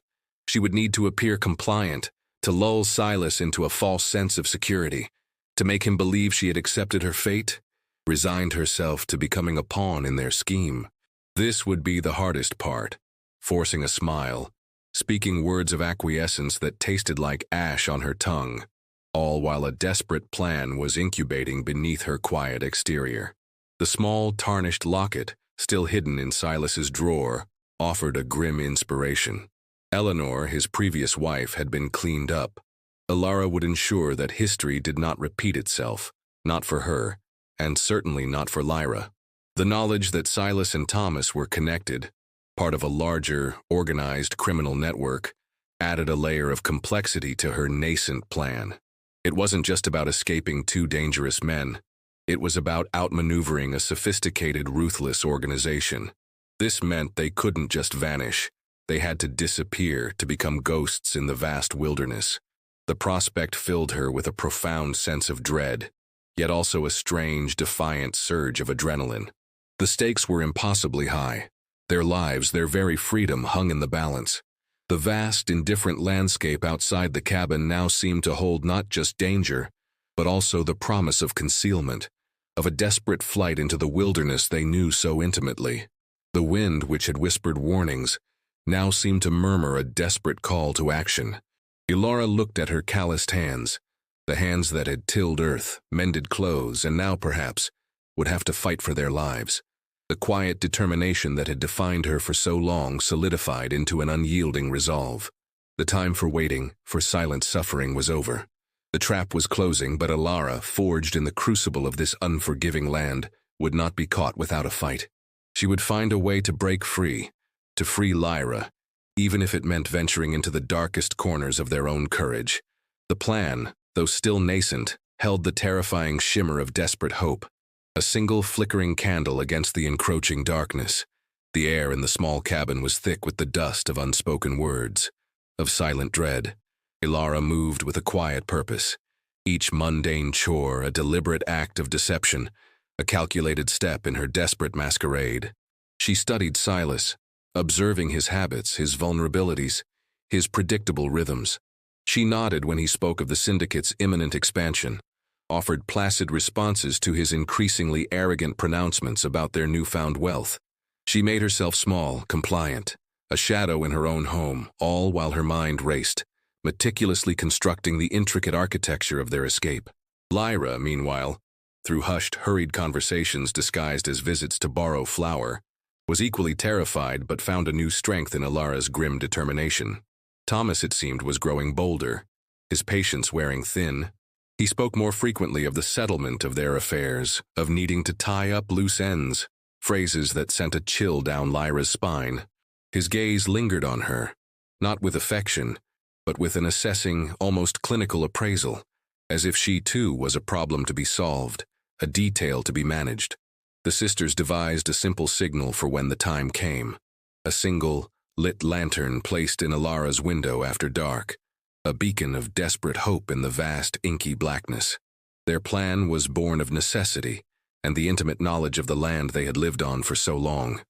She would need to appear compliant, to lull Silas into a false sense of security, to make him believe she had accepted her fate, resigned herself to becoming a pawn in their scheme. This would be the hardest part, forcing a smile, speaking words of acquiescence that tasted like ash on her tongue, all while a desperate plan was incubating beneath her quiet exterior. The small, tarnished locket, still hidden in Silas's drawer, offered a grim inspiration. Eleanor, his previous wife, had been cleaned up. Alara would ensure that history did not repeat itself, not for her, and certainly not for Lyra. The knowledge that Silas and Thomas were connected, part of a larger, organized criminal network, added a layer of complexity to her nascent plan. It wasn't just about escaping two dangerous men. It was about outmaneuvering a sophisticated, ruthless organization. This meant they couldn't just vanish. They had to disappear, to become ghosts in the vast wilderness. The prospect filled her with a profound sense of dread, yet also a strange, defiant surge of adrenaline. The stakes were impossibly high. Their lives, their very freedom, hung in the balance. The vast, indifferent landscape outside the cabin now seemed to hold not just danger, but also the promise of concealment, of a desperate flight into the wilderness they knew so intimately. The wind, which had whispered warnings, now seemed to murmur a desperate call to action. Alara looked at her calloused hands, the hands that had tilled earth, mended clothes, and now, perhaps, would have to fight for their lives. The quiet determination that had defined her for so long solidified into an unyielding resolve. The time for waiting, for silent suffering, was over. The trap was closing, but Alara, forged in the crucible of this unforgiving land, would not be caught without a fight. She would find a way to break free, to free Lyra, even if it meant venturing into the darkest corners of their own courage. The plan, though still nascent, held the terrifying shimmer of desperate hope. A single flickering candle against the encroaching darkness. The air in the small cabin was thick with the dust of unspoken words, of silent dread. Alara moved with a quiet purpose, each mundane chore a deliberate act of deception, a calculated step in her desperate masquerade. She studied Silas, observing his habits, his vulnerabilities, his predictable rhythms. She nodded when he spoke of the syndicate's imminent expansion, offered placid responses to his increasingly arrogant pronouncements about their newfound wealth. She made herself small, compliant, a shadow in her own home, all while her mind raced, meticulously constructing the intricate architecture of their escape. Lyra, meanwhile, through hushed, hurried conversations disguised as visits to borrow flour, was equally terrified but found a new strength in Alara's grim determination. Thomas, it seemed, was growing bolder, his patience wearing thin. He spoke more frequently of the settlement of their affairs, of needing to tie up loose ends, phrases that sent a chill down Lyra's spine. His gaze lingered on her, not with affection, but with an assessing, almost clinical appraisal, as if she too was a problem to be solved, a detail to be managed. The sisters devised a simple signal for when the time came, a single, lit lantern placed in Alara's window after dark, a beacon of desperate hope in the vast, inky blackness. Their plan was born of necessity and the intimate knowledge of the land they had lived on for so long.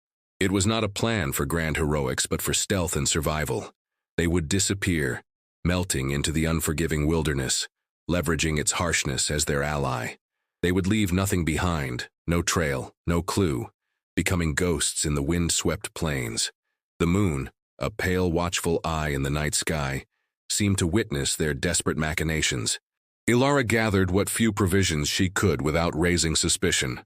It was not a plan for grand heroics, but for stealth and survival. They would disappear, melting into the unforgiving wilderness, leveraging its harshness as their ally. They would leave nothing behind, no trail, no clue, becoming ghosts in the wind-swept plains. The moon, a pale, watchful eye in the night sky, seemed to witness their desperate machinations. Ilara gathered what few provisions she could without raising suspicion.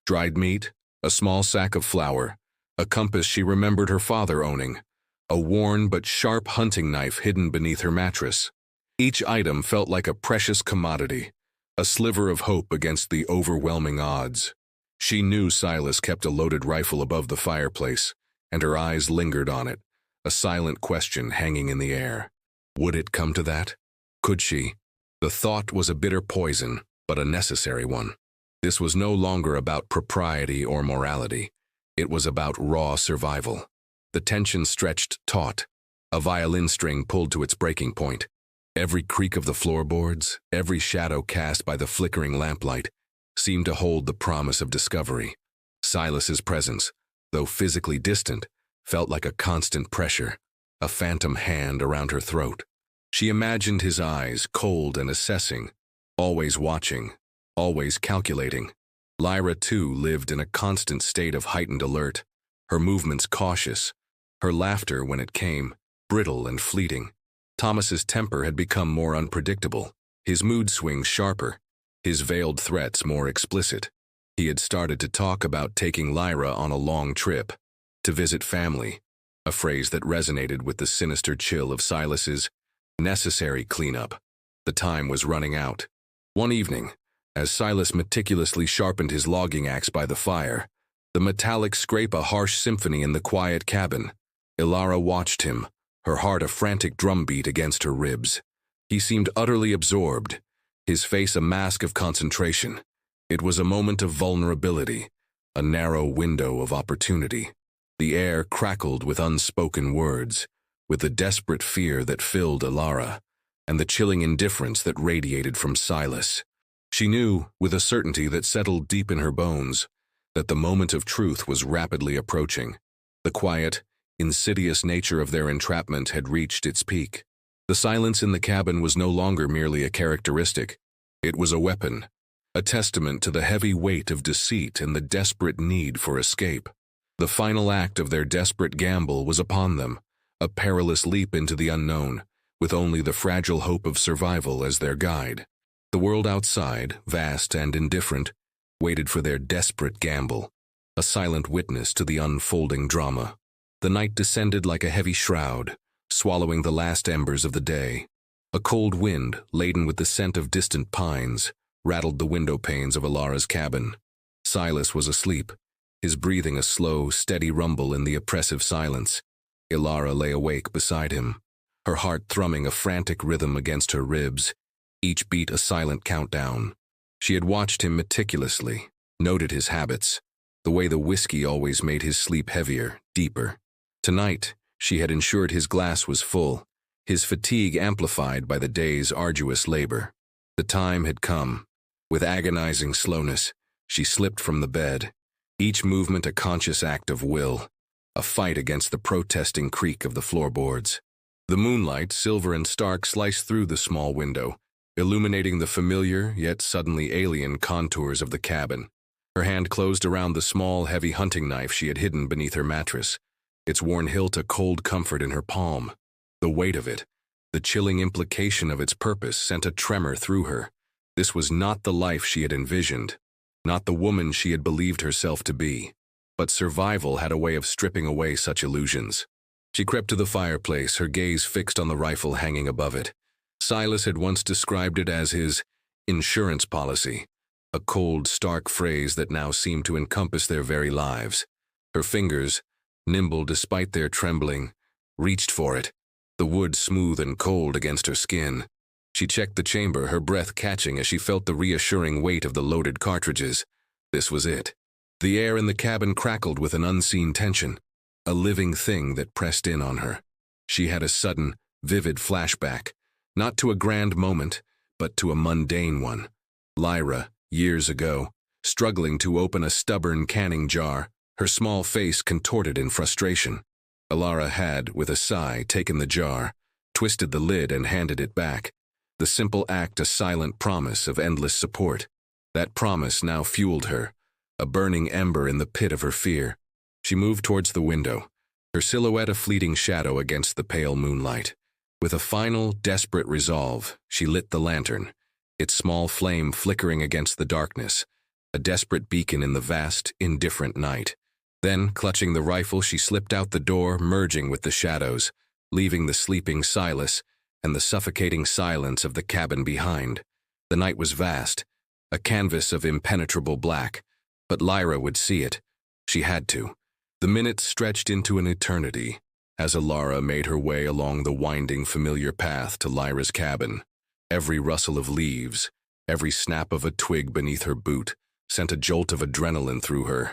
Dried meat, a small sack of flour, a compass she remembered her father owning, a worn but sharp hunting knife hidden beneath her mattress. Each item felt like a precious commodity, a sliver of hope against the overwhelming odds. She knew Silas kept a loaded rifle above the fireplace, and her eyes lingered on it, a silent question hanging in the air. Would it come to that? Could she? The thought was a bitter poison, but a necessary one. This was no longer about propriety or morality. It was about raw survival. The tension stretched taut, a violin string pulled to its breaking point. Every creak of the floorboards, every shadow cast by the flickering lamplight, seemed to hold the promise of discovery. Silas's presence, though physically distant, felt like a constant pressure, a phantom hand around her throat. She imagined his eyes, cold and assessing, always watching, always calculating. Lyra, too, lived in a constant state of heightened alert, her movements cautious, her laughter, when it came, brittle and fleeting. Thomas's temper had become more unpredictable, his mood swings sharper, his veiled threats more explicit. He had started to talk about taking Lyra on a long trip, to visit family, a phrase that resonated with the sinister chill of Silas's necessary cleanup. The time was running out. One evening, as Silas meticulously sharpened his logging axe by the fire, the metallic scrape a harsh symphony in the quiet cabin. Ilara watched him, her heart a frantic drumbeat against her ribs. He seemed utterly absorbed, his face a mask of concentration. It was a moment of vulnerability, a narrow window of opportunity. The air crackled with unspoken words, with the desperate fear that filled Ilara, and the chilling indifference that radiated from Silas. She knew, with a certainty that settled deep in her bones, that the moment of truth was rapidly approaching. The quiet, insidious nature of their entrapment had reached its peak. The silence in the cabin was no longer merely a characteristic. It was a weapon, a testament to the heavy weight of deceit and the desperate need for escape. The final act of their desperate gamble was upon them, a perilous leap into the unknown, with only the fragile hope of survival as their guide. The world outside, vast and indifferent, waited for their desperate gamble, a silent witness to the unfolding drama. The night descended like a heavy shroud, swallowing the last embers of the day. A cold wind, laden with the scent of distant pines, rattled the window panes of Ilara's cabin. Silas was asleep, his breathing a slow, steady rumble in the oppressive silence. Ilara lay awake beside him, her heart thrumming a frantic rhythm against her ribs, each beat a silent countdown. She had watched him meticulously, noted his habits, the way the whiskey always made his sleep heavier, deeper. Tonight, she had ensured his glass was full, his fatigue amplified by the day's arduous labor. The time had come. With agonizing slowness, she slipped from the bed, each movement a conscious act of will, a fight against the protesting creak of the floorboards. The moonlight, silver and stark, sliced through the small window, illuminating the familiar yet suddenly alien contours of the cabin. Her hand closed around the small, heavy hunting knife she had hidden beneath her mattress, its worn hilt a cold comfort in her palm. The weight of it, the chilling implication of its purpose, sent a tremor through her. This was not the life she had envisioned, not the woman she had believed herself to be. But survival had a way of stripping away such illusions. She crept to the fireplace, her gaze fixed on the rifle hanging above it. Silas had once described it as his insurance policy, a cold, stark phrase that now seemed to encompass their very lives. Her fingers, nimble despite their trembling, reached for it, the wood smooth and cold against her skin. She checked the chamber, her breath catching as she felt the reassuring weight of the loaded cartridges. This was it. The air in the cabin crackled with an unseen tension, a living thing that pressed in on her. She had a sudden, vivid flashback, not to a grand moment, but to a mundane one. Lyra, years ago, struggling to open a stubborn canning jar, her small face contorted in frustration. Ilara had, with a sigh, taken the jar, twisted the lid and handed it back. The simple act a silent promise of endless support. That promise now fueled her, a burning ember in the pit of her fear. She moved towards the window, her silhouette a fleeting shadow against the pale moonlight. With a final, desperate resolve, she lit the lantern, its small flame flickering against the darkness, a desperate beacon in the vast, indifferent night. Then, clutching the rifle, she slipped out the door, merging with the shadows, leaving the sleeping Silas and the suffocating silence of the cabin behind. The night was vast, a canvas of impenetrable black, but Lyra would see it. She had to. The minutes stretched into an eternity as Alara made her way along the winding, familiar path to Lyra's cabin. Every rustle of leaves, every snap of a twig beneath her boot sent a jolt of adrenaline through her.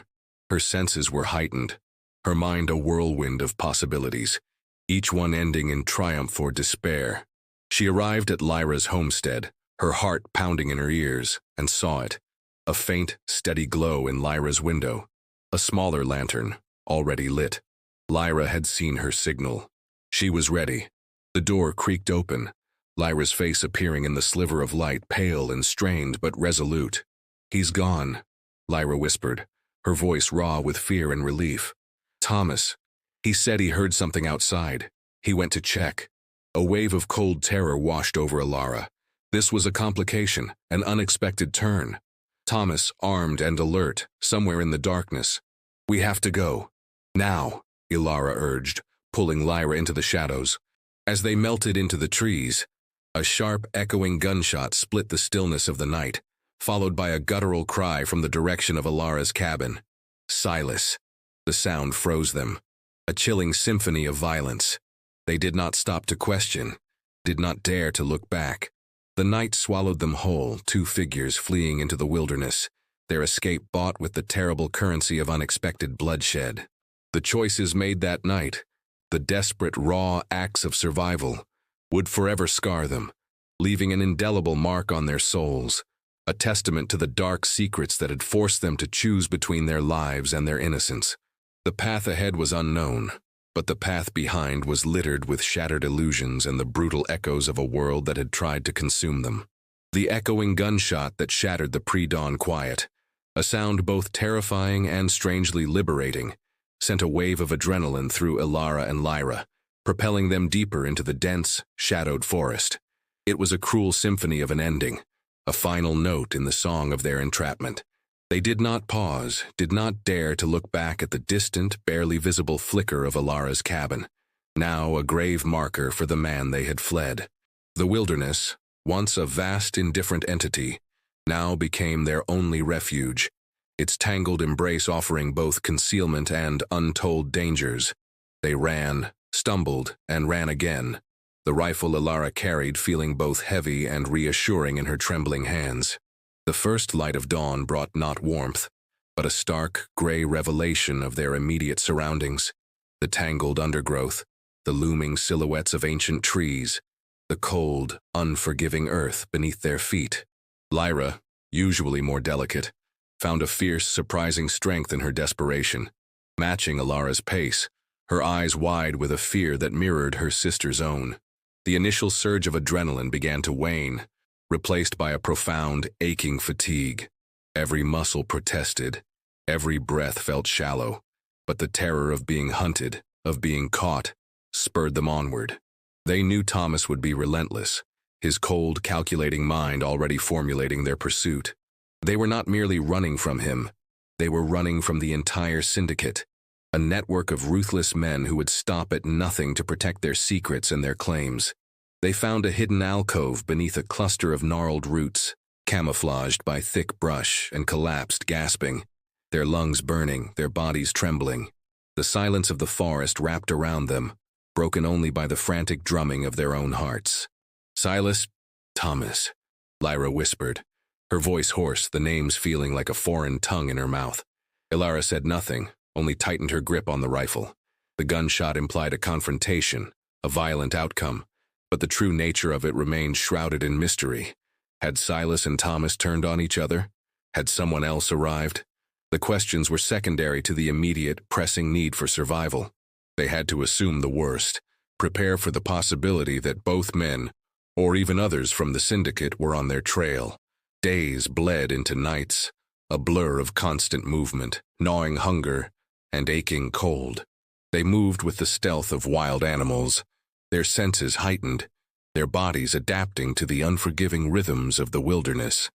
Her senses were heightened, her mind a whirlwind of possibilities, each one ending in triumph or despair. She arrived at Lyra's homestead, her heart pounding in her ears, and saw it. A faint, steady glow in Lyra's window. A smaller lantern, already lit. Lyra had seen her signal. She was ready. The door creaked open, Lyra's face appearing in the sliver of light, pale and strained but resolute. "He's gone," Lyra whispered, her voice raw with fear and relief. "Thomas. He said he heard something outside. He went to check." A wave of cold terror washed over Alara. This was a complication, an unexpected turn. Thomas, armed and alert, somewhere in the darkness. "We have to go. Now," Alara urged, pulling Lyra into the shadows. As they melted into the trees, a sharp, echoing gunshot split the stillness of the night, followed by a guttural cry from the direction of Alara's cabin. Silas. The sound froze them. A chilling symphony of violence. They did not stop to question, did not dare to look back. The night swallowed them whole, two figures fleeing into the wilderness, their escape bought with the terrible currency of unexpected bloodshed. The choices made that night, the desperate, raw acts of survival, would forever scar them, leaving an indelible mark on their souls, a testament to the dark secrets that had forced them to choose between their lives and their innocence. The path ahead was unknown, but the path behind was littered with shattered illusions and the brutal echoes of a world that had tried to consume them. The echoing gunshot that shattered the pre-dawn quiet, a sound both terrifying and strangely liberating, sent a wave of adrenaline through Alara and Lyra, propelling them deeper into the dense, shadowed forest. It was a cruel symphony of an ending, a final note in the song of their entrapment. They did not pause, did not dare to look back at the distant, barely visible flicker of Alara's cabin, now a grave marker for the man they had fled. The wilderness, once a vast, indifferent entity, now became their only refuge, its tangled embrace offering both concealment and untold dangers. They ran, stumbled, and ran again, the rifle Alara carried feeling both heavy and reassuring in her trembling hands. The first light of dawn brought not warmth, but a stark, gray revelation of their immediate surroundings. The tangled undergrowth, the looming silhouettes of ancient trees, the cold, unforgiving earth beneath their feet. Lyra, usually more delicate, found a fierce, surprising strength in her desperation, matching Alara's pace, her eyes wide with a fear that mirrored her sister's own. The initial surge of adrenaline began to wane, replaced by a profound, aching fatigue. Every muscle protested, every breath felt shallow, but the terror of being hunted, of being caught, spurred them onward. They knew Thomas would be relentless, his cold, calculating mind already formulating their pursuit. They were not merely running from him, they were running from the entire syndicate, a network of ruthless men who would stop at nothing to protect their secrets and their claims. They found a hidden alcove beneath a cluster of gnarled roots, camouflaged by thick brush, and collapsed, gasping, their lungs burning, their bodies trembling. The silence of the forest wrapped around them, broken only by the frantic drumming of their own hearts. "Silas, Thomas," Lyra whispered, her voice hoarse, the names feeling like a foreign tongue in her mouth. Alara said nothing, only tightened her grip on the rifle. The gunshot implied a confrontation, a violent outcome, but the true nature of it remained shrouded in mystery. Had Silas and Thomas turned on each other? Had someone else arrived? The questions were secondary to the immediate, pressing need for survival. They had to assume the worst, prepare for the possibility that both men, or even others from the syndicate were on their trail. Days bled into nights, a blur of constant movement, gnawing hunger, and aching cold. They moved with the stealth of wild animals, their senses heightened, their bodies adapting to the unforgiving rhythms of the wilderness.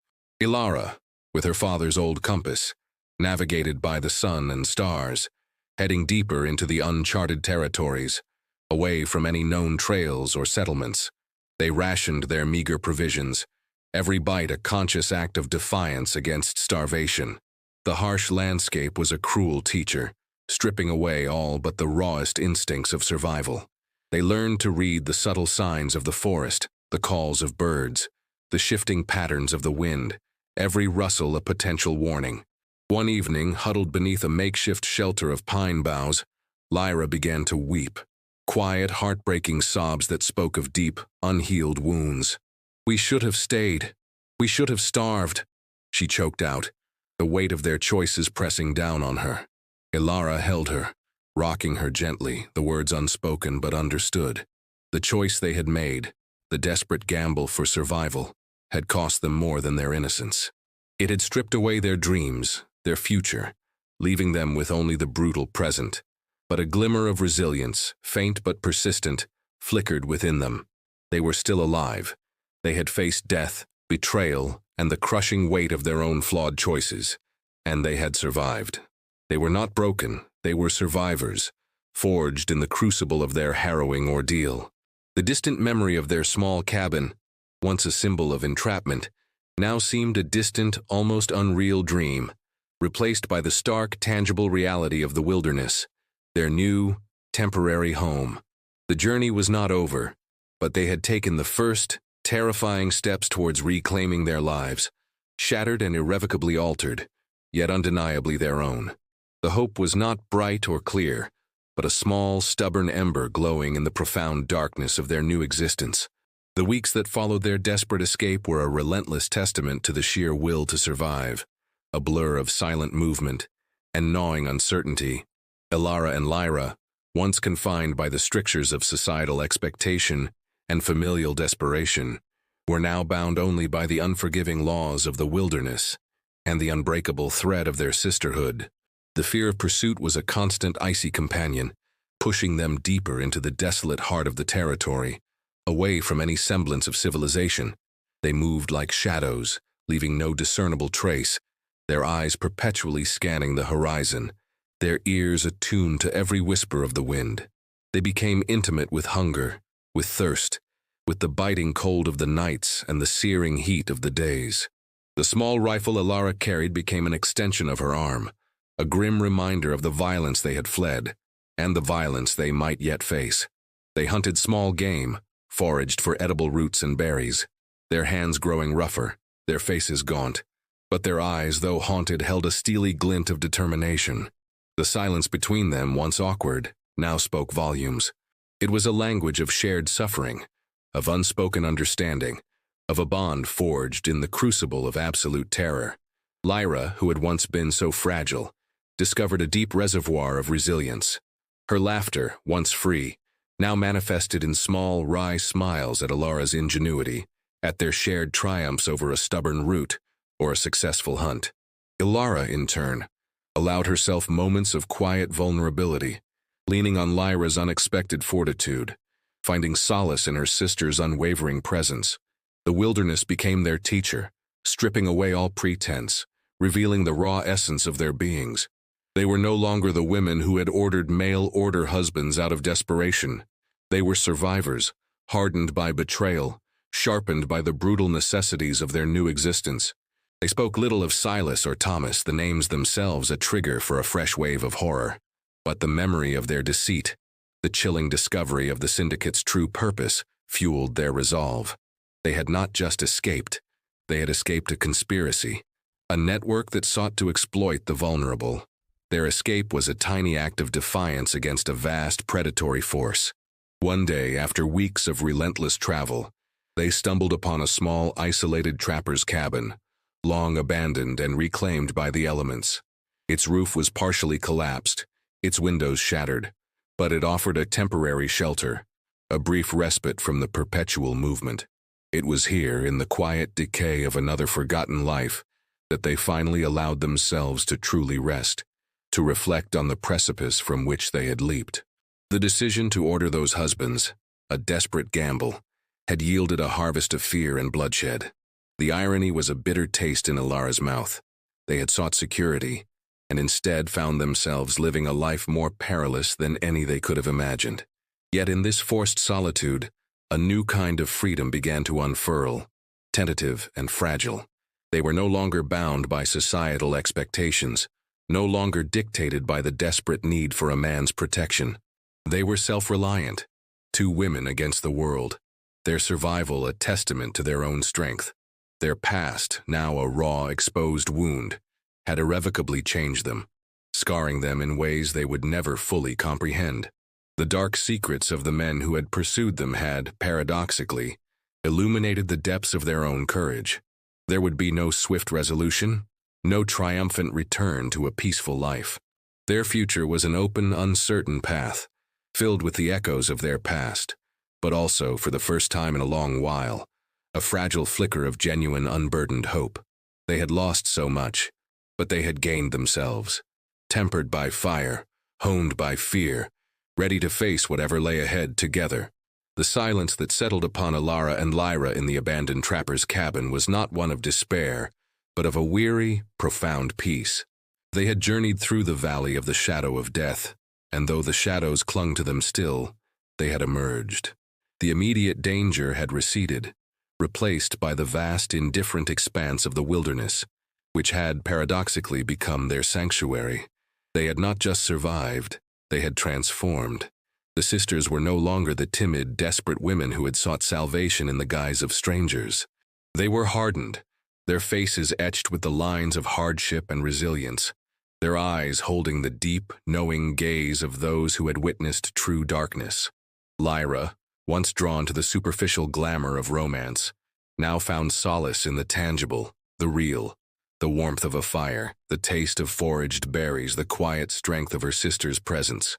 Ilara, with her father's old compass, navigated by the sun and stars, heading deeper into the uncharted territories, away from any known trails or settlements. They rationed their meager provisions, every bite a conscious act of defiance against starvation. The harsh landscape was a cruel teacher, stripping away all but the rawest instincts of survival. They learned to read the subtle signs of the forest, the calls of birds, the shifting patterns of the wind, every rustle a potential warning. One evening, huddled beneath a makeshift shelter of pine boughs, Lyra began to weep, quiet, heartbreaking sobs that spoke of deep, unhealed wounds. "We should have stayed. We should have starved," she choked out, the weight of their choices pressing down on her. Ilara held her, rocking her gently, the words unspoken but understood. The choice they had made, the desperate gamble for survival, had cost them more than their innocence. It had stripped away their dreams, their future, leaving them with only the brutal present. But a glimmer of resilience, faint but persistent, flickered within them. They were still alive. They had faced death, betrayal, and the crushing weight of their own flawed choices, and they had survived. They were not broken, they were survivors, forged in the crucible of their harrowing ordeal. The distant memory of their small cabin, once a symbol of entrapment, now seemed a distant, almost unreal dream, replaced by the stark, tangible reality of the wilderness, their new, temporary home. The journey was not over, but they had taken the first, terrifying steps towards reclaiming their lives, shattered and irrevocably altered, yet undeniably their own. The hope was not bright or clear, but a small, stubborn ember glowing in the profound darkness of their new existence. The weeks that followed their desperate escape were a relentless testament to the sheer will to survive, a blur of silent movement and gnawing uncertainty. Ilara and Lyra, once confined by the strictures of societal expectation and familial desperation, were now bound only by the unforgiving laws of the wilderness and the unbreakable thread of their sisterhood. The fear of pursuit was a constant icy companion, pushing them deeper into the desolate heart of the territory, away from any semblance of civilization. They moved like shadows, leaving no discernible trace, their eyes perpetually scanning the horizon, their ears attuned to every whisper of the wind. They became intimate with hunger, with thirst, with the biting cold of the nights and the searing heat of the days. The small rifle Ilara carried became an extension of her arm, a grim reminder of the violence they had fled, and the violence they might yet face. They hunted small game, foraged for edible roots and berries, their hands growing rougher, their faces gaunt, but their eyes, though haunted, held a steely glint of determination. The silence between them, once awkward, now spoke volumes. It was a language of shared suffering, of unspoken understanding, of a bond forged in the crucible of absolute terror. Lyra, who had once been so fragile, discovered a deep reservoir of resilience. Her laughter, once free, now manifested in small, wry smiles at Ilara's ingenuity, at their shared triumphs over a stubborn route or a successful hunt. Ilara, in turn, allowed herself moments of quiet vulnerability, leaning on Lyra's unexpected fortitude, finding solace in her sister's unwavering presence. The wilderness became their teacher, stripping away all pretense, revealing the raw essence of their beings. They were no longer the women who had ordered mail-order husbands out of desperation. They were survivors, hardened by betrayal, sharpened by the brutal necessities of their new existence. They spoke little of Silas or Thomas, the names themselves a trigger for a fresh wave of horror. But the memory of their deceit, the chilling discovery of the syndicate's true purpose, fueled their resolve. They had not just escaped, they had escaped a conspiracy, a network that sought to exploit the vulnerable. Their escape was a tiny act of defiance against a vast predatory force. One day, after weeks of relentless travel, they stumbled upon a small, isolated trapper's cabin, long abandoned and reclaimed by the elements. Its roof was partially collapsed, its windows shattered, but it offered a temporary shelter, a brief respite from the perpetual movement. It was here, in the quiet decay of another forgotten life, that they finally allowed themselves to truly rest, to reflect on the precipice from which they had leaped. The decision to order those husbands, a desperate gamble, had yielded a harvest of fear and bloodshed. The irony was a bitter taste in Ilara's mouth. They had sought security, and instead found themselves living a life more perilous than any they could have imagined. Yet in this forced solitude, a new kind of freedom began to unfurl, tentative and fragile. They were no longer bound by societal expectations, no longer dictated by the desperate need for a man's protection. They were self-reliant, two women against the world, their survival a testament to their own strength. Their past, now a raw, exposed wound, had irrevocably changed them, scarring them in ways they would never fully comprehend. The dark secrets of the men who had pursued them had, paradoxically, illuminated the depths of their own courage. There would be no swift resolution, no triumphant return to a peaceful life. Their future was an open, uncertain path, filled with the echoes of their past, but also, for the first time in a long while, a fragile flicker of genuine, unburdened hope. They had lost so much, but they had gained themselves, tempered by fire, honed by fear, ready to face whatever lay ahead together. The silence that settled upon Ilara and Lyra in the abandoned trapper's cabin was not one of despair, but of a weary, profound peace. They had journeyed through the valley of the shadow of death, and though the shadows clung to them still, they had emerged. The immediate danger had receded, replaced by the vast, indifferent expanse of the wilderness, which had paradoxically become their sanctuary. They had not just survived, they had transformed. The sisters were no longer the timid, desperate women who had sought salvation in the guise of strangers. They were hardened, their faces etched with the lines of hardship and resilience, their eyes holding the deep, knowing gaze of those who had witnessed true darkness. Lyra, once drawn to the superficial glamour of romance, now found solace in the tangible, the real, the warmth of a fire, the taste of foraged berries, the quiet strength of her sister's presence.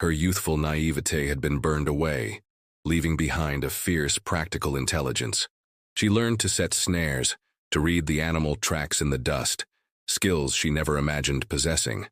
Her youthful naivete had been burned away, leaving behind a fierce, practical intelligence. She learned to set snares, to read the animal tracks in the dust, skills she never imagined possessing.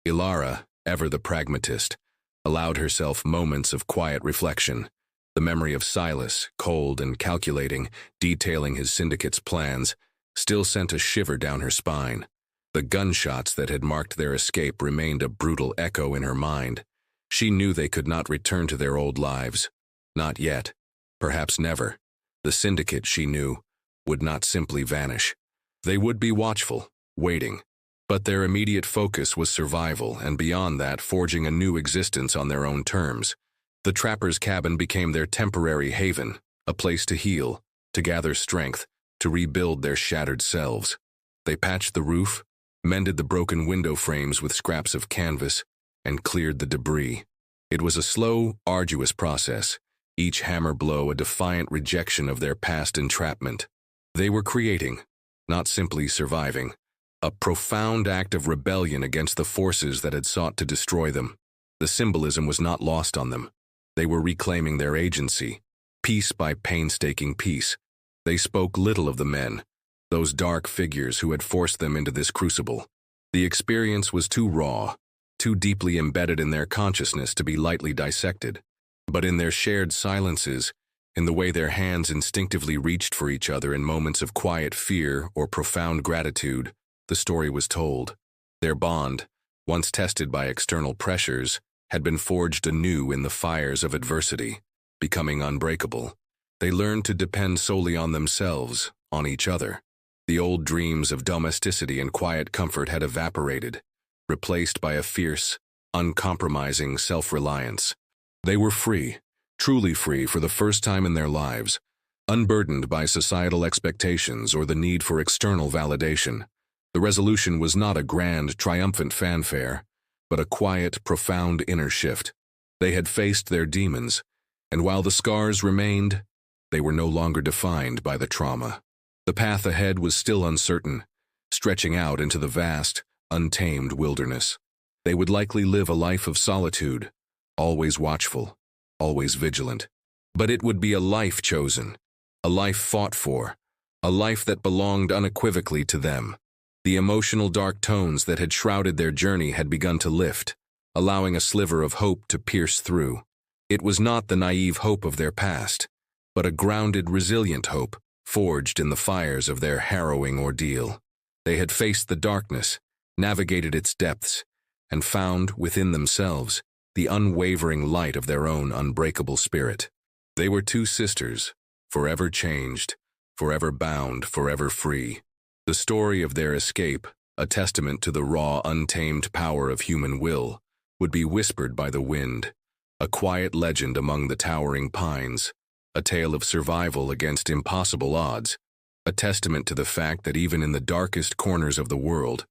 Ilara, ever the pragmatist, allowed herself moments of quiet reflection. The memory of Silas, cold and calculating, detailing his syndicate's plans, still sent a shiver down her spine. The gunshots that had marked their escape remained a brutal echo in her mind. She knew they could not return to their old lives. Not yet. Perhaps never. The syndicate, she knew, would not simply vanish. They would be watchful, waiting. But their immediate focus was survival, and beyond that, forging a new existence on their own terms. The trapper's cabin became their temporary haven, a place to heal, to gather strength, to rebuild their shattered selves. They patched the roof, mended the broken window frames with scraps of canvas, and cleared the debris. It was a slow, arduous process, each hammer blow a defiant rejection of their past entrapment. They were creating, not simply surviving, a profound act of rebellion against the forces that had sought to destroy them. The symbolism was not lost on them. They were reclaiming their agency, piece by painstaking piece. They spoke little of the men, those dark figures who had forced them into this crucible. The experience was too raw, too deeply embedded in their consciousness to be lightly dissected. But in their shared silences, in the way their hands instinctively reached for each other in moments of quiet fear or profound gratitude, the story was told. Their bond, once tested by external pressures, had been forged anew in the fires of adversity, becoming unbreakable. They learned to depend solely on themselves, on each other. The old dreams of domesticity and quiet comfort had evaporated, replaced by a fierce, uncompromising self-reliance. They were free, truly free for the first time in their lives, unburdened by societal expectations or the need for external validation. The resolution was not a grand, triumphant fanfare, but a quiet, profound inner shift. They had faced their demons, and while the scars remained, they were no longer defined by the trauma. The path ahead was still uncertain, stretching out into the vast, untamed wilderness. They would likely live a life of solitude, always watchful, always vigilant. But it would be a life chosen, a life fought for, a life that belonged unequivocally to them. The emotional dark tones that had shrouded their journey had begun to lift, allowing a sliver of hope to pierce through. It was not the naive hope of their past, but a grounded, resilient hope, forged in the fires of their harrowing ordeal. They had faced the darkness, navigated its depths, and found, within themselves, the unwavering light of their own unbreakable spirit. They were two sisters, forever changed, forever bound, forever free. The story of their escape, a testament to the raw, untamed power of human will, would be whispered by the wind, a quiet legend among the towering pines, a tale of survival against impossible odds, a testament to the fact that even in the darkest corners of the world,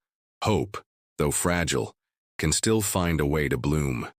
hope, though fragile, can still find a way to bloom.